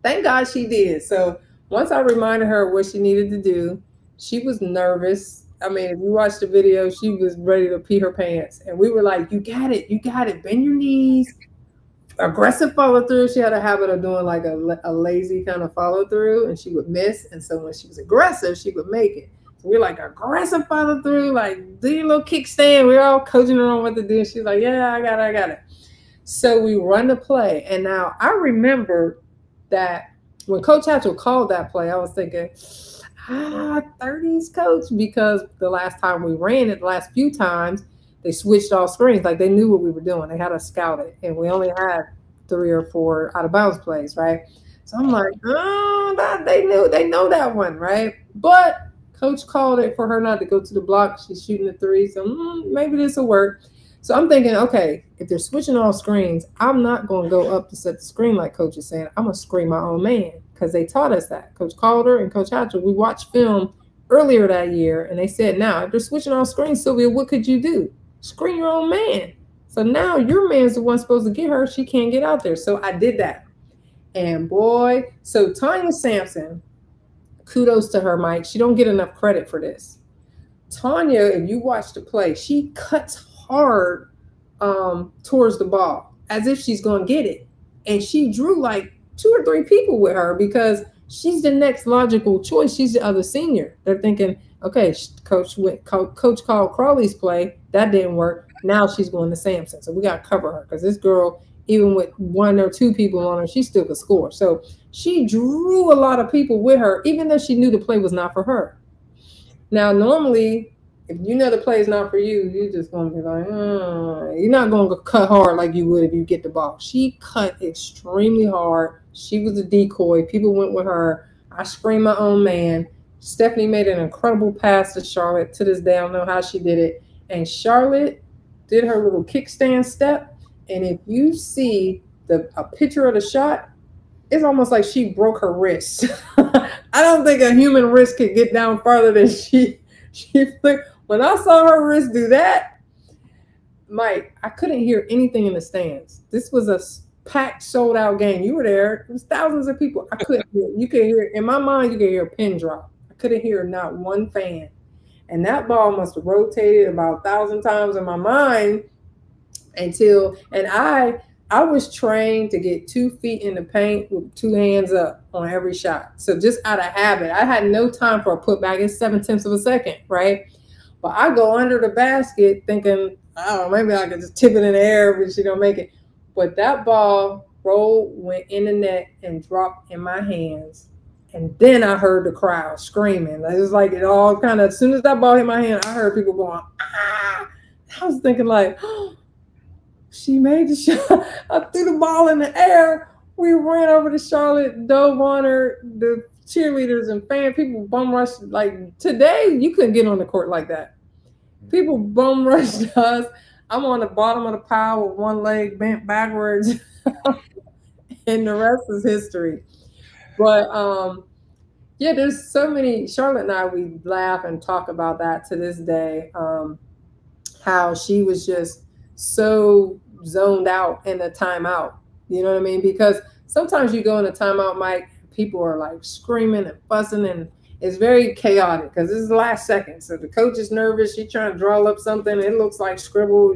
Thank God she did. So once I reminded her what she needed to do, she was nervous. I mean, if you watch the video, she was ready to pee her pants. And we were like, you got it. Bend your knees. Aggressive follow through. She had a habit of doing like a lazy kind of follow through, and she would miss. And so when she was aggressive, she would make it. So we're like, aggressive follow through, like do your little kickstand. We're all coaching her on what to do. And she's like, yeah, I got it. So we run the play. And now I remember that when Coach Hatcher called that play, I was thinking, 30s, coach, because the last time we ran it, the last few times, they switched all screens. Like they knew what we were doing. They had us scouted, and we only had 3 or 4 out of bounds plays, right? So I'm like, they know that one, right? But coach called it for her not to go to the block. She's shooting the 3, so maybe this will work. So I'm thinking, okay, if they're switching all screens, I'm not going to go up to set the screen like coach is saying. I'm going to screen my own man. Because they taught us that. Coach Calder and Coach Hatcher, we watched film earlier that year, and they said, now, if they're switching on screens, Sylvia, what could you do? Screen your own man. So now your man's the one supposed to get her. She can't get out there. So I did that. And boy, so Tanya Sampson, kudos to her, Mike. She don't get enough credit for this. Tanya, if you watch the play, she cuts hard towards the ball as if she's going to get it. And she drew like 2 or 3 people with her because she's the next logical choice. She's the other senior. They're thinking, okay, coach called Crawley's play. That didn't work. Now she's going to Sampson. So we got to cover her because this girl, even with 1 or 2 people on her, she still could score. So she drew a lot of people with her, even though she knew the play was not for her. Now, normally, if you know the play is not for you, you're just going to be like, you're not going to cut hard like you would if you get the ball. She cut extremely hard. She was a decoy. People went with her. I screamed my own man. Stephanie made an incredible pass to Charlotte. To this day, I don't know how she did it. And Charlotte did her little kickstand step. And if you see a picture of the shot, it's almost like she broke her wrist. I don't think a human wrist could get down farther than she flicked. When I saw her wrist do that, Mike, I couldn't hear anything in the stands. This was a packed, sold out game. You were there. It was thousands of people. I couldn't hear. You could hear, in my mind, you could hear a pin drop. I couldn't hear not one fan. And that ball must have rotated about 1,000 times in my mind until, and I was trained to get 2 feet in the paint with 2 hands up on every shot. So just out of habit, I had no time for a putback. It's 0.7 of a second, right? But I go under the basket thinking, oh, maybe I could just tip it in the air, but she don't make it. But that ball rolled, went in the net, and dropped in my hands. And then I heard the crowd screaming. It was like it all kind of, as soon as that ball hit my hand, I heard people going, ah. I was thinking like, oh, she made the shot. I threw the ball in the air. We ran over to Charlotte, dove on her, the cheerleaders and fan people bum rushed. Like today, you couldn't get on the court like that. People bum rushed us. I'm on the bottom of the pile with one leg bent backwards. And the rest is history. But yeah, there's so many. Charlotte and I, we laugh and talk about that to this day. How she was just so zoned out in a timeout. You know what I mean? Because sometimes you go in a timeout, Mike, people are like screaming and fussing, and it's very chaotic because this is the last second. So the coach is nervous. She's trying to draw up something. It looks like scribble.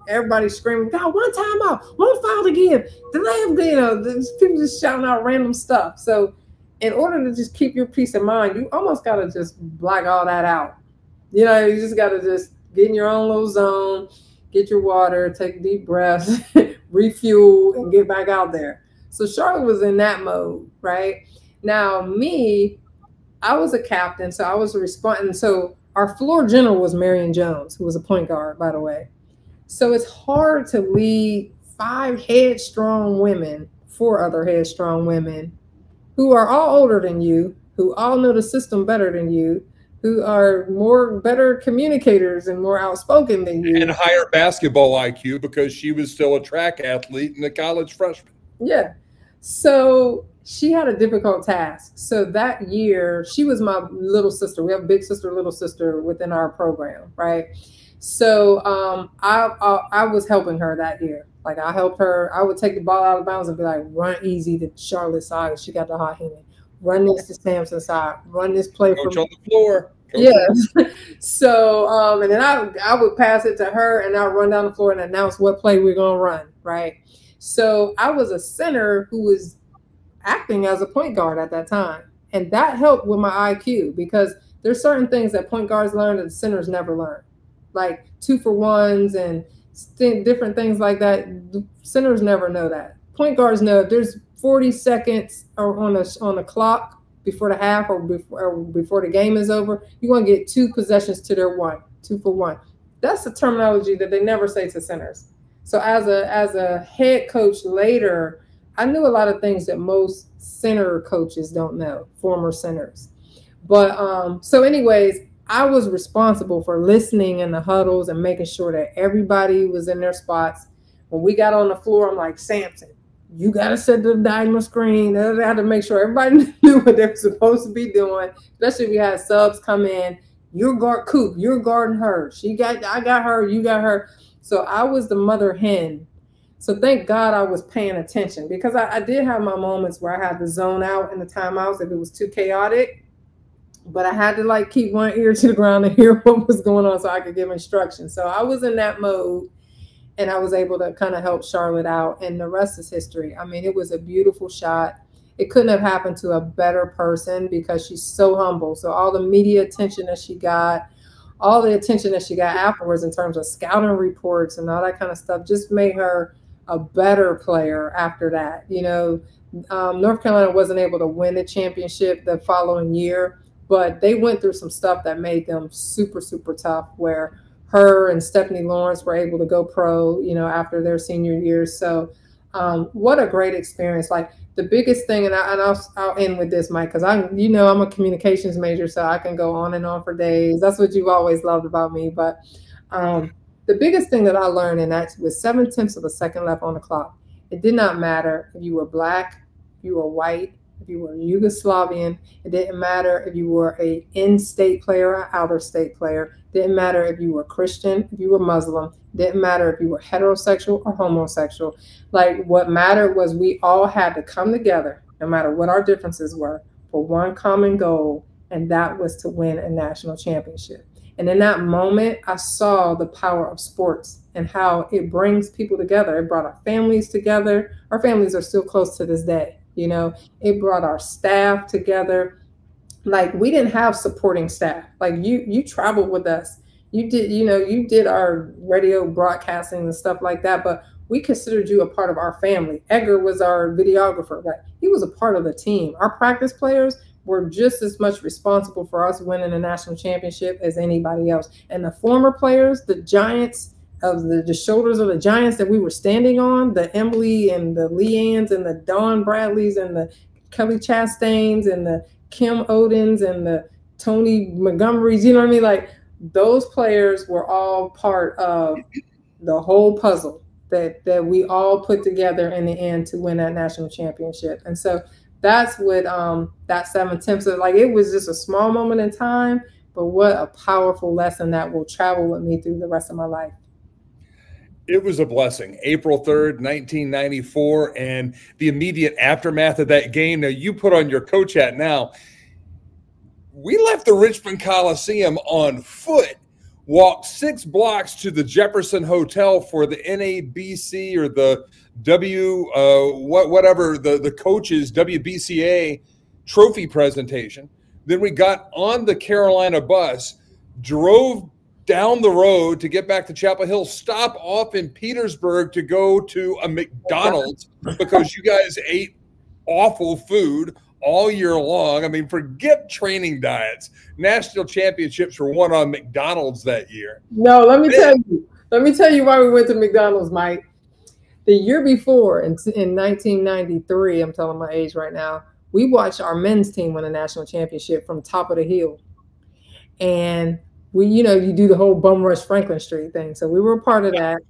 Everybody's screaming, God, one timeout, one foul to give. There's people just shouting out random stuff. So in order to just keep your peace of mind, you almost got to just black all that out. You know, you just got to just get in your own little zone, get your water, take deep breaths, refuel, and get back out there. So Charlotte was in that mode, right? Now me, I was a captain, so I was responding. So our floor general was Marion Jones, who was a point guard, by the way. So it's hard to lead 5 headstrong women, 4 other headstrong women, who are all older than you, who all know the system better than you, who are better communicators and more outspoken than you. And higher basketball IQ because she was still a track athlete and a college freshman. Yeah. So she had a difficult task. So that year, she was my little sister. We have a big sister, little sister within our program, right? So I was helping her that year. Like I helped her. I would take the ball out of bounds and be like, run easy to Charlotte's side. She got the hot hand. Run this to Samson's side. Run this play Coach for on the floor. Yeah. So, and then I would pass it to her and I'd run down the floor and announce what play we're going to run, right? So I was a center who was acting as a point guard at that time. And that helped with my IQ because there's certain things that point guards learn that the centers never learn. Like 2-for-1s and different things like that. The centers never know that. Point guards know if there's 40 seconds on the clock before the half or before the game is over, you want to get 2 possessions to their 1, 2-for-1. That's the terminology that they never say to centers. So as a head coach later, I knew a lot of things that most center coaches don't know, former centers. But so anyways, I was responsible for listening in the huddles and making sure that everybody was in their spots. When we got on the floor, I'm like, Samson, you got to set the diagonal screen. I had to make sure everybody knew what they were supposed to be doing, especially if we had subs come in. You're guard Coop, you're guarding her. I got her, you got her. So I was the mother hen. So thank God I was paying attention because I did have my moments where I had to zone out in the timeouts if it was too chaotic. But I had to like keep one ear to the ground and hear what was going on so I could give instructions. So I was in that mode. And I was able to kind of help Charlotte out. And the rest is history. I mean, it was a beautiful shot. It couldn't have happened to a better person because she's so humble. So all the media attention that she got, all the attention that she got afterwards in terms of scouting reports and all that kind of stuff just made her a better player after that. You know, North Carolina wasn't able to win the championship the following year, but they went through some stuff that made them super, super tough, where her and Stephanie Lawrence were able to go pro, you know, after their senior years. So what a great experience. Like the biggest thing, and I'll end with this, Mike, because I'm a communications major, so I can go on and on for days. That's what you've always loved about me. But the biggest thing that I learned, and that was 7/10 of a second left on the clock. It did not matter if you were black, if you were white, if you were Yugoslavian. It didn't matter if you were a in-state player or out-of-state player. It didn't matter if you were Christian, if you were Muslim. It didn't matter if you were heterosexual or homosexual. Like, what mattered was we all had to come together, no matter what our differences were, for one common goal, and that was to win a national championship. And in that moment, I saw the power of sports and how it brings people together. It brought our families together. Our families are still close to this day. You know, it brought our staff together. Like, we didn't have supporting staff. Like, you traveled with us. You did our radio broadcasting and stuff like that, but we considered you a part of our family. Edgar was our videographer, but he was a part of the team. Our practice players were just as much responsible for us winning a national championship as anybody else. And the former players, the giants of the shoulders of the giants that we were standing on, the Emily and the Leannes and the Dawn Bradleys and the Kelly Chastains and the Kim Odins and the Tony Montgomerys, you know what I mean? Like, those players were all part of the whole puzzle that we all put together in the end to win that national championship. And so that's what that 7/10 of, like, it was just a small moment in time, but what a powerful lesson that will travel with me through the rest of my life. It was a blessing. April 3rd, 1994, and the immediate aftermath of that game. Now, you put on your coach hat now. We left the Richmond Coliseum on foot, walked 6 blocks to the Jefferson Hotel for the NABC or the whatever the coaches WBCA trophy presentation. Then we got on the Carolina bus, drove down the road to get back to Chapel Hill, stop off in Petersburg to go to a McDonald's because you guys ate awful food all year long. I mean, forget training diets. National championships were won on McDonald's that year. No, let me tell you why we went to McDonald's, Mike. The year before, in 1993, I'm telling my age right now, we watched our men's team win a national championship from Top of the Hill. And we, you do the whole bum rush Franklin Street thing. So we were a part of that.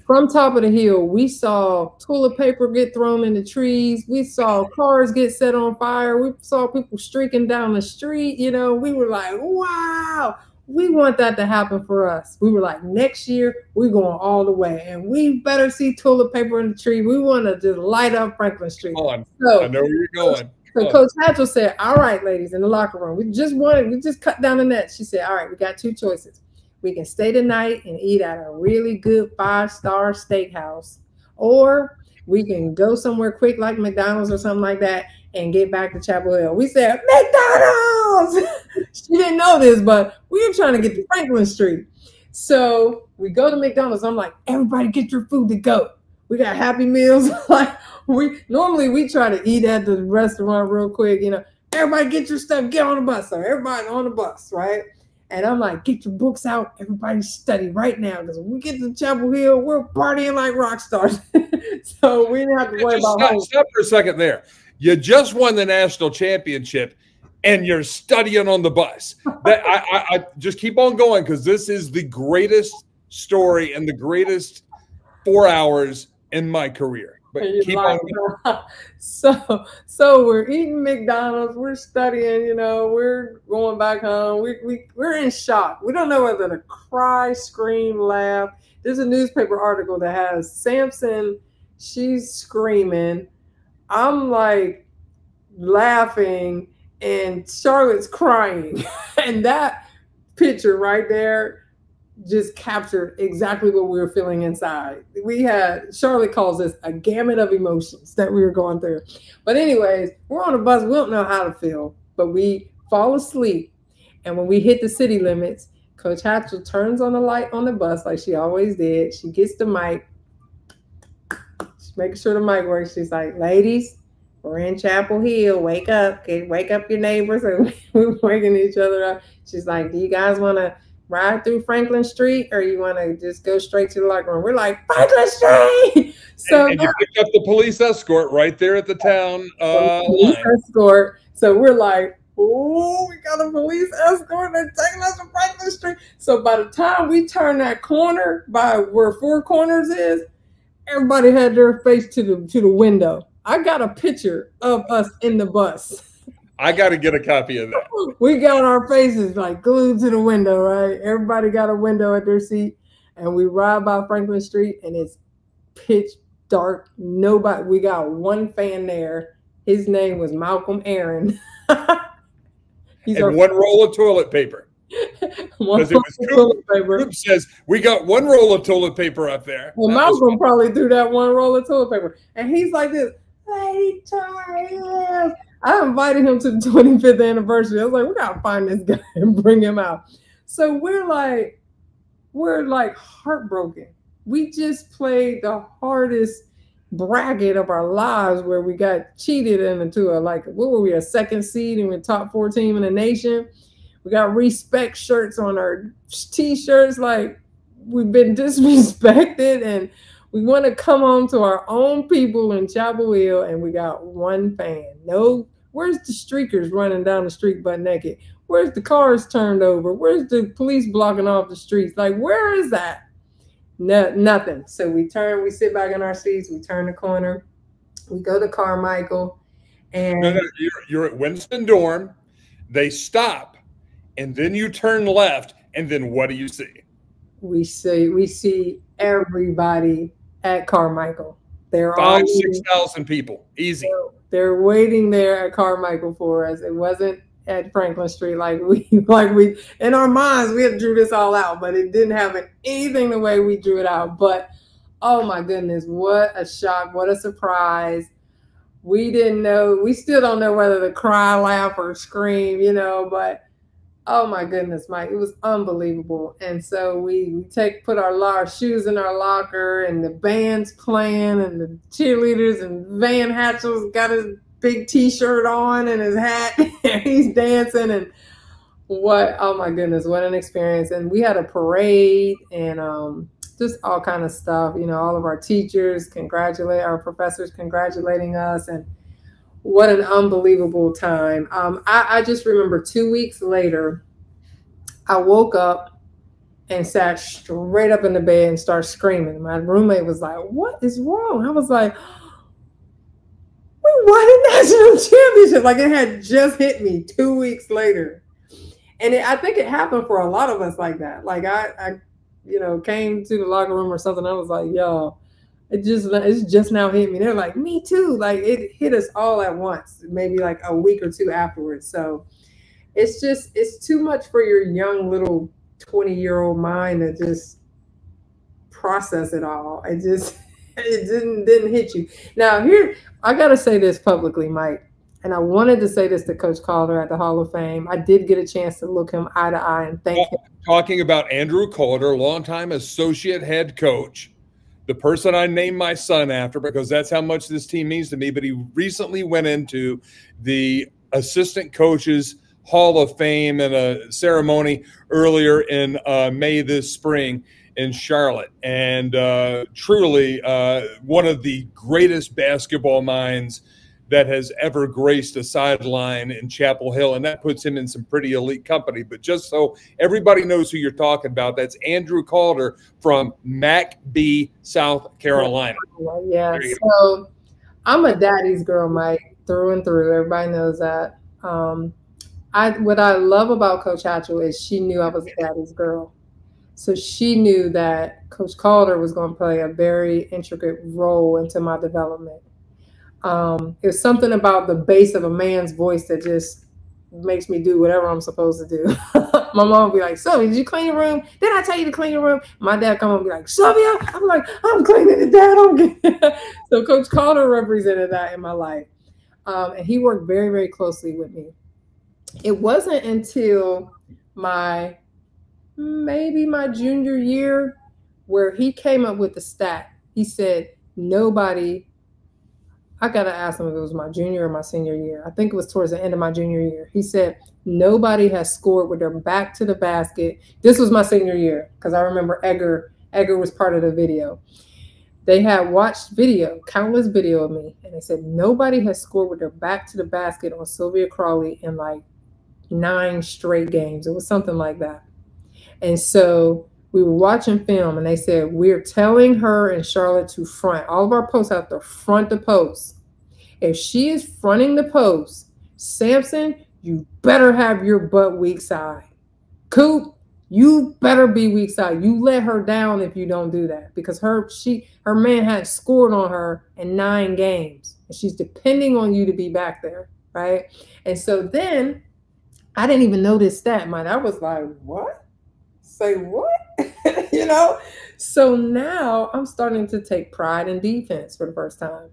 From Top of the Hill, we saw toilet paper get thrown in the trees. We saw cars get set on fire. We saw people streaking down the street. We were like, wow, we want that to happen for us. We were like, next year, we're going all the way. And we better see toilet paper in the tree. We want to just light up Franklin Street. I know where you're going. So Coach Hatchell said, all right, ladies, in the locker room, we just cut down the net. She said, all right, we got 2 choices. We can stay the night and eat at a really good 5-star steakhouse, or we can go somewhere quick like McDonald's or something like that and get back to Chapel Hill. We said, McDonald's! She didn't know this, but we were trying to get to Franklin Street. So we go to McDonald's. I'm like, everybody get your food to go. We got Happy Meals. Like, normally we try to eat at the restaurant real quick. Everybody get your stuff, get on the bus. So everybody on the bus, right? And I'm like, get your books out. Everybody study right now, because when we get to Chapel Hill, we're partying like rock stars. So we didn't have to worry about stop for a second there. You just won the national championship, and you're studying on the bus. I just keep on going, because this is the greatest story and the greatest 4 hours in my career. But keep on going. So we're eating McDonald's, we're studying, we're going back home. We're in shock. We don't know whether to cry, scream, laugh. There's a newspaper article that has Samson, she's screaming. I'm like laughing, and Charlotte's crying. And that picture right there just captured exactly what we were feeling inside. Charlotte calls this a gamut of emotions that we were going through. But anyways, we're on a bus. We don't know how to feel, but we fall asleep. And when we hit the city limits, Coach Hatchell turns on the light on the bus like she always did. She gets the mic. She's making sure the mic works. She's like, ladies, we're in Chapel Hill. Wake up, wake up your neighbors. And we're waking each other up. She's like, do you guys want to ride through Franklin Street, or you want to just go straight to the locker room? We're like, Franklin Street. So and you picked up the police escort right there at the town police line. escort. So we're like, oh, we got a police escort. They're taking us to Franklin Street. So by the time we turn that corner by where Four Corners is, everybody had their face to the window. I got a picture of us in the bus. I got to get a copy of that. We got our faces like glued to the window, right? Everybody got a window at their seat, and we ride by Franklin Street, and it's pitch dark. Nobody. We got one fan there. His name was Malcolm Aaron. And one roll of toilet paper. Because it was Coop says, we got one roll of toilet paper up there. Well, Malcolm probably threw that one roll of toilet paper. And he's like this, Lady Tar. I invited him to the 25th anniversary. I was like, we got to find this guy and bring him out. So we're like heartbroken. We just played the hardest bracket of our lives, where we got cheated into a second seed and we're top 4 team in the nation. We got respect shirts on our t-shirts, like we've been disrespected, and we want to come home to our own people in Chapel Hill, and we got one fan. No, where's the streakers running down the street butt naked? Where's the cars turned over? Where's the police blocking off the streets? Like, where is that? No, nothing. So we sit back in our seats, we turn the corner, we go to Carmichael, and no, you're at Winston Dorm. They stop, and then you turn left, and then what do you see? We see everybody at Carmichael. They're 5,000-6,000 people, easy. They're waiting there at Carmichael for us. It wasn't at Franklin Street like we in our minds we had drew this all out, but it didn't happen anything the way we drew it out. But oh my goodness, what a shock, what a surprise. We didn't know, we still don't know whether to cry, laugh, or scream, but oh my goodness, Mike, it was unbelievable. And so we put our shoes in our locker, and the band's playing, and the cheerleaders, and Van Hatchel's got his big t-shirt on and his hat, and he's dancing, and oh my goodness, what an experience. And we had a parade, and just all kind of stuff, all of our teachers our professors congratulating us, and what an unbelievable time. I just remember 2 weeks later, I woke up and sat straight up in the bed and started screaming. My roommate was like, what is wrong? I was like, we won a national championship. Like, it had just hit me 2 weeks later. And I think it happened for a lot of us like that. Like I came to the locker room or something. I was like, yo, it's just now hit me. They're like, me too. Like, it hit us all at once, maybe like a week or two afterwards. So it's too much for your young little 20-year-old mind to just process it all. It didn't hit you. Now here, I got to say this publicly, Mike, and I wanted to say this to Coach Calder at the Hall of Fame. I did get a chance to look him eye to eye and thank him. Talking about Andrew Calder, longtime associate head coach, the person I named my son after because that's how much this team means to me, but he recently went into the assistant coaches Hall of Fame in a ceremony earlier in May this spring in Charlotte. And truly one of the greatest basketball minds that has ever graced a sideline in Chapel Hill, and that puts him in some pretty elite company. But just so everybody knows who you're talking about, that's Andrew Calder from McBee, South Carolina. Yeah, so I'm a daddy's girl, Mike, through and through. Everybody knows that. What I love about Coach Hatchell is she knew I was a daddy's girl. So she knew that Coach Calder was going to play a very intricate role into my development. There's something about the bass of a man's voice that just makes me do whatever I'm supposed to do. My mom would be like, Sylvia, did you clean your room? Did I tell you to clean your room? My dad come up and be like, Sylvia? I'm like, I'm cleaning it, Dad. So Coach Calder represented that in my life. And he worked very, very closely with me. It wasn't until maybe my junior year where he came up with the stat. He said, nobody I got to ask him if it was my junior or my senior year. I think it was towards the end of my junior year. He said, nobody has scored with their back to the basket. This was my senior year because I remember Edgar was part of the video. They had watched video, countless video of me, and they said nobody has scored with their back to the basket on Sylvia Crawley in like 9 straight games. It was something like that. And so we were watching film, and they said, we're telling her and Charlotte to front. All of our posts have to front the post. If she is fronting the post, Samson, you better have your butt weak side. Coop, you better be weak side. You let her down if you don't do that, because her man had scored on her in 9 games, and she's depending on you to be back there, right? And so then I didn't even know this stat, man. I was like, what? Say what? You know? So now I'm starting to take pride in defense for the first time.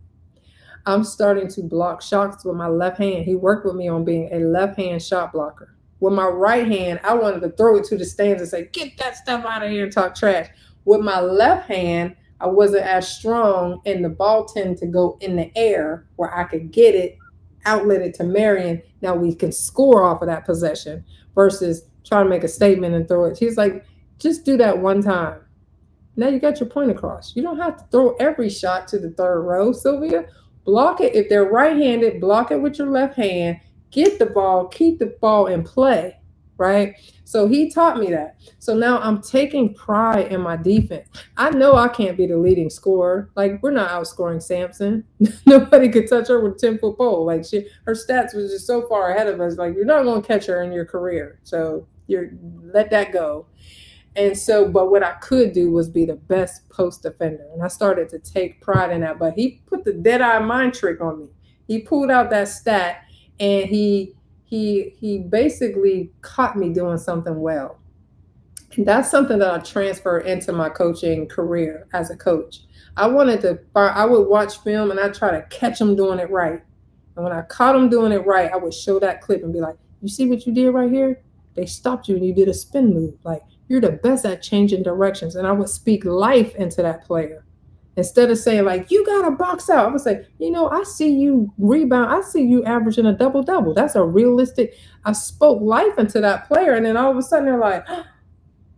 I'm starting to block shots with my left hand. He worked with me on being a left-hand shot blocker. With my right hand, I wanted to throw it to the stands and say, get that stuff out of here and talk trash. With my left hand, I wasn't as strong, and the ball tended to go in the air where I could get it, outlet it to Marion. Now we can score off of that possession versus trying to make a statement and throw it. He's like, just do that one time. Now you got your point across. You don't have to throw every shot to the third row, Sylvia. Block it. If they're right-handed, block it with your left hand. Get the ball, keep the ball in play, right? So he taught me that. So now I'm taking pride in my defense. I know I can't be the leading scorer. Like, we're not outscoring Sampson. Nobody could touch her with a 10-foot pole. Like, her stats was just so far ahead of us. Like, you're not going to catch her in your career. So let that go. And so, but what I could do was be the best post defender. And I started to take pride in that. But he put the dead-eye mind trick on me. He pulled out that stat, and he basically caught me doing something well. And that's something that I transferred into my coaching career as a coach. I would watch film, and I try to catch him doing it right. And when I caught him doing it right, I would show that clip and be like, you see what you did right here? They stopped you and you did a spin move. Like, you're the best at changing directions. And I would speak life into that player. Instead of saying, like, you got to box out, I would say, you know, I see you rebound. I see you averaging a double-double. That's a realistic. I spoke life into that player. And then all of a sudden they're like, oh,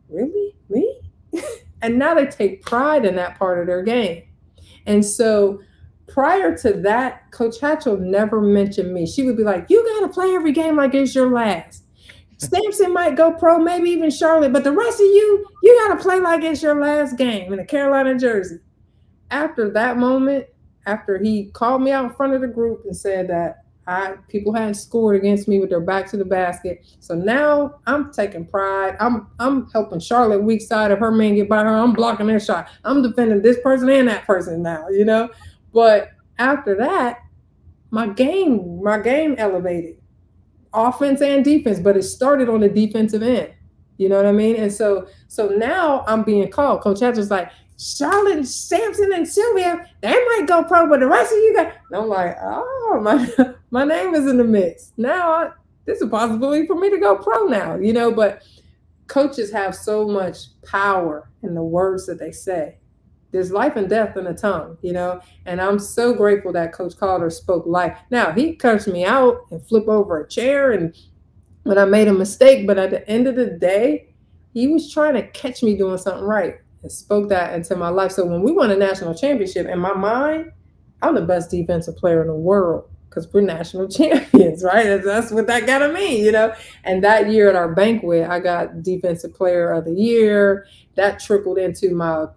really? Me? And now they take pride in that part of their game. And so prior to that, Coach Hatchell never mentioned me. She would be like, you got to play every game like it's your last. Sampson might go pro, maybe even Charlotte, but the rest of you got to play like it's your last game in a Carolina jersey. After that moment, after he called me out in front of the group and said that people hadn't scored against me with their back to the basket, so now I'm taking pride. I'm helping Charlotte weak side. If her man get by her, I'm blocking their shot. I'm defending this person and that person now, you know. But after that, my game elevated. Offense and defense, but it started on the defensive end. You know what I mean? And so now I'm being called. Coach Hatchell's like, Charlotte, Sampson, and Sylvia, they might go pro, but the rest of you guys. And I'm like, oh, my name is in the mix. Now there's a possibility for me to go pro now, you know, but coaches have so much power in the words that they say. There's life and death in the tongue, you know, and I'm so grateful that Coach Calder spoke life. Now, he cursed me out and flipped over a chair and when I made a mistake, but at the end of the day, he was trying to catch me doing something right and spoke that into my life. So when we won a national championship, in my mind, I'm the best defensive player in the world because we're national champions, right? That's what that got to mean, you know? And that year at our banquet, I got Defensive Player of the Year. That trickled into my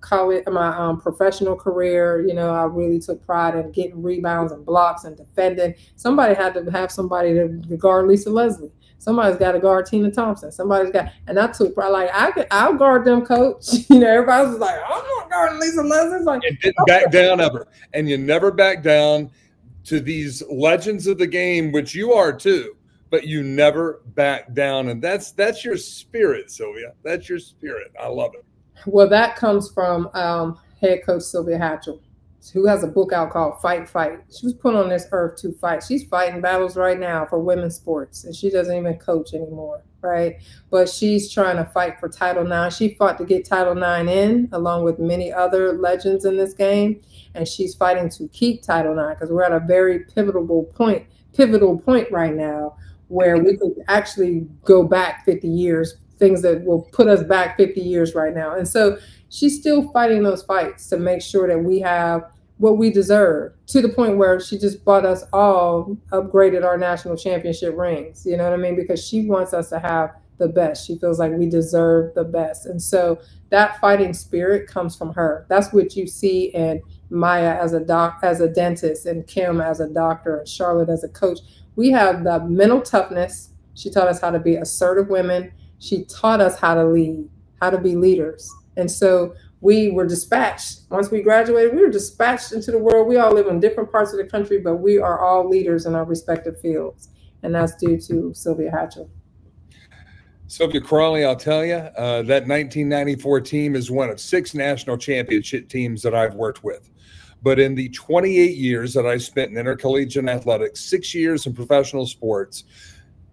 professional career. You know, I really took pride in getting rebounds and blocks and defending. Somebody had to have somebody to guard Lisa Leslie. Somebody's got to guard Tina Thompson. And I took pride. Like, I'll guard them, coach. You know, everybody was like, I'm not guarding Lisa Leslie. It's like, you didn't back down ever. And you never back down to these legends of the game, which you are too, but you never back down. And that's your spirit, Sylvia. That's your spirit. I love it. Well, that comes from head coach Sylvia Hatchell, who has a book out called Fight, Fight. She was put on this earth to fight. She's fighting battles right now for women's sports, and she doesn't even coach anymore, right? But she's trying to fight for Title IX. She fought to get Title IX in, along with many other legends in this game. and she's fighting to keep Title IX, because we're at a very pivotal point right now where we could actually go back 50 years, things that will put us back 50 years right now. And so she's still fighting those fights to make sure that we have what we deserve, to the point where she just bought us all, upgraded our national championship rings. You know what I mean? Because she wants us to have the best. She feels like we deserve the best. And so that fighting spirit comes from her. That's what you see in Maya as a dentist, and Kim as a doctor, and Charlotte as a coach. We have the mental toughness. She taught us how to be assertive women. She taught us how to lead, how to be leaders. And so we were dispatched. Once we graduated, we were dispatched into the world. We all live in different parts of the country, but we are all leaders in our respective fields. And that's due to Sylvia Hatchell. Sylvia CRAWLEY, I'll tell you, that 1994 team is one of 6 national championship teams that I've worked with. But in the 28 years that I spent in intercollegiate athletics, 6 years in professional sports,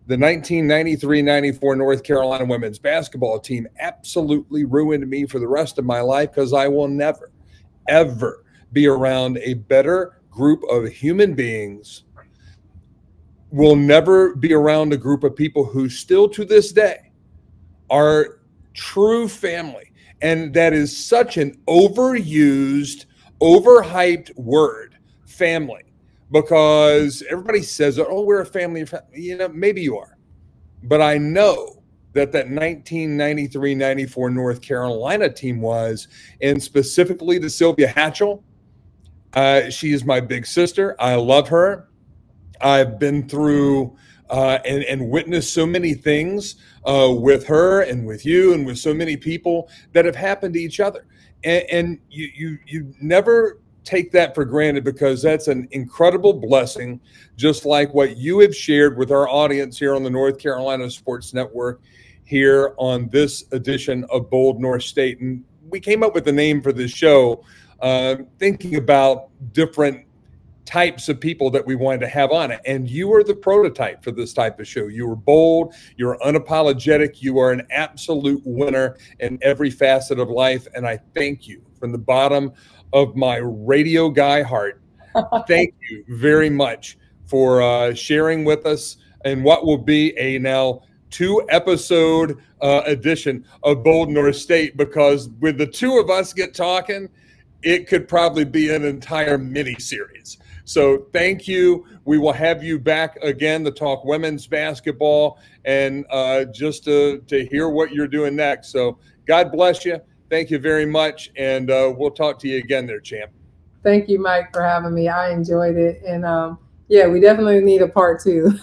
the 1993-94 North Carolina women's basketball team absolutely ruined me for the rest of my life, because I will never, ever be around a better group of human beings, will never be around a group of people who still to this day are true family. And that is such an overused, overhyped word, family. Because everybody says, oh, we're a family. You know, maybe you are. But I know that 1993-94 North Carolina team was, and specifically to Sylvia Hatchell. She is my big sister. I love her. I've been through and witnessed so many things with her and with you and with so many people that have happened to each other. And you never take that for granted, because that's an incredible blessing, just like what you have shared with our audience here on the North Carolina Sports Network here on this edition of Bold North State. And we came up with the name for this show, thinking about different types of people that we wanted to have on it. And you are the prototype for this type of show. You are bold, you're unapologetic, you are an absolute winner in every facet of life. And I thank you from the bottom of my radio guy heart. Thank you very much for sharing with us in what will be a now 2-episode edition of Bold North State, because with the two of us get talking, it could probably be an entire mini series. So thank you. We will have you back again to talk women's basketball and just to hear what you're doing next. So God bless you. Thank you very much. And we'll talk to you again there, champ. Thank you, Mike, for having me. I enjoyed it. And yeah, we definitely need a part 2.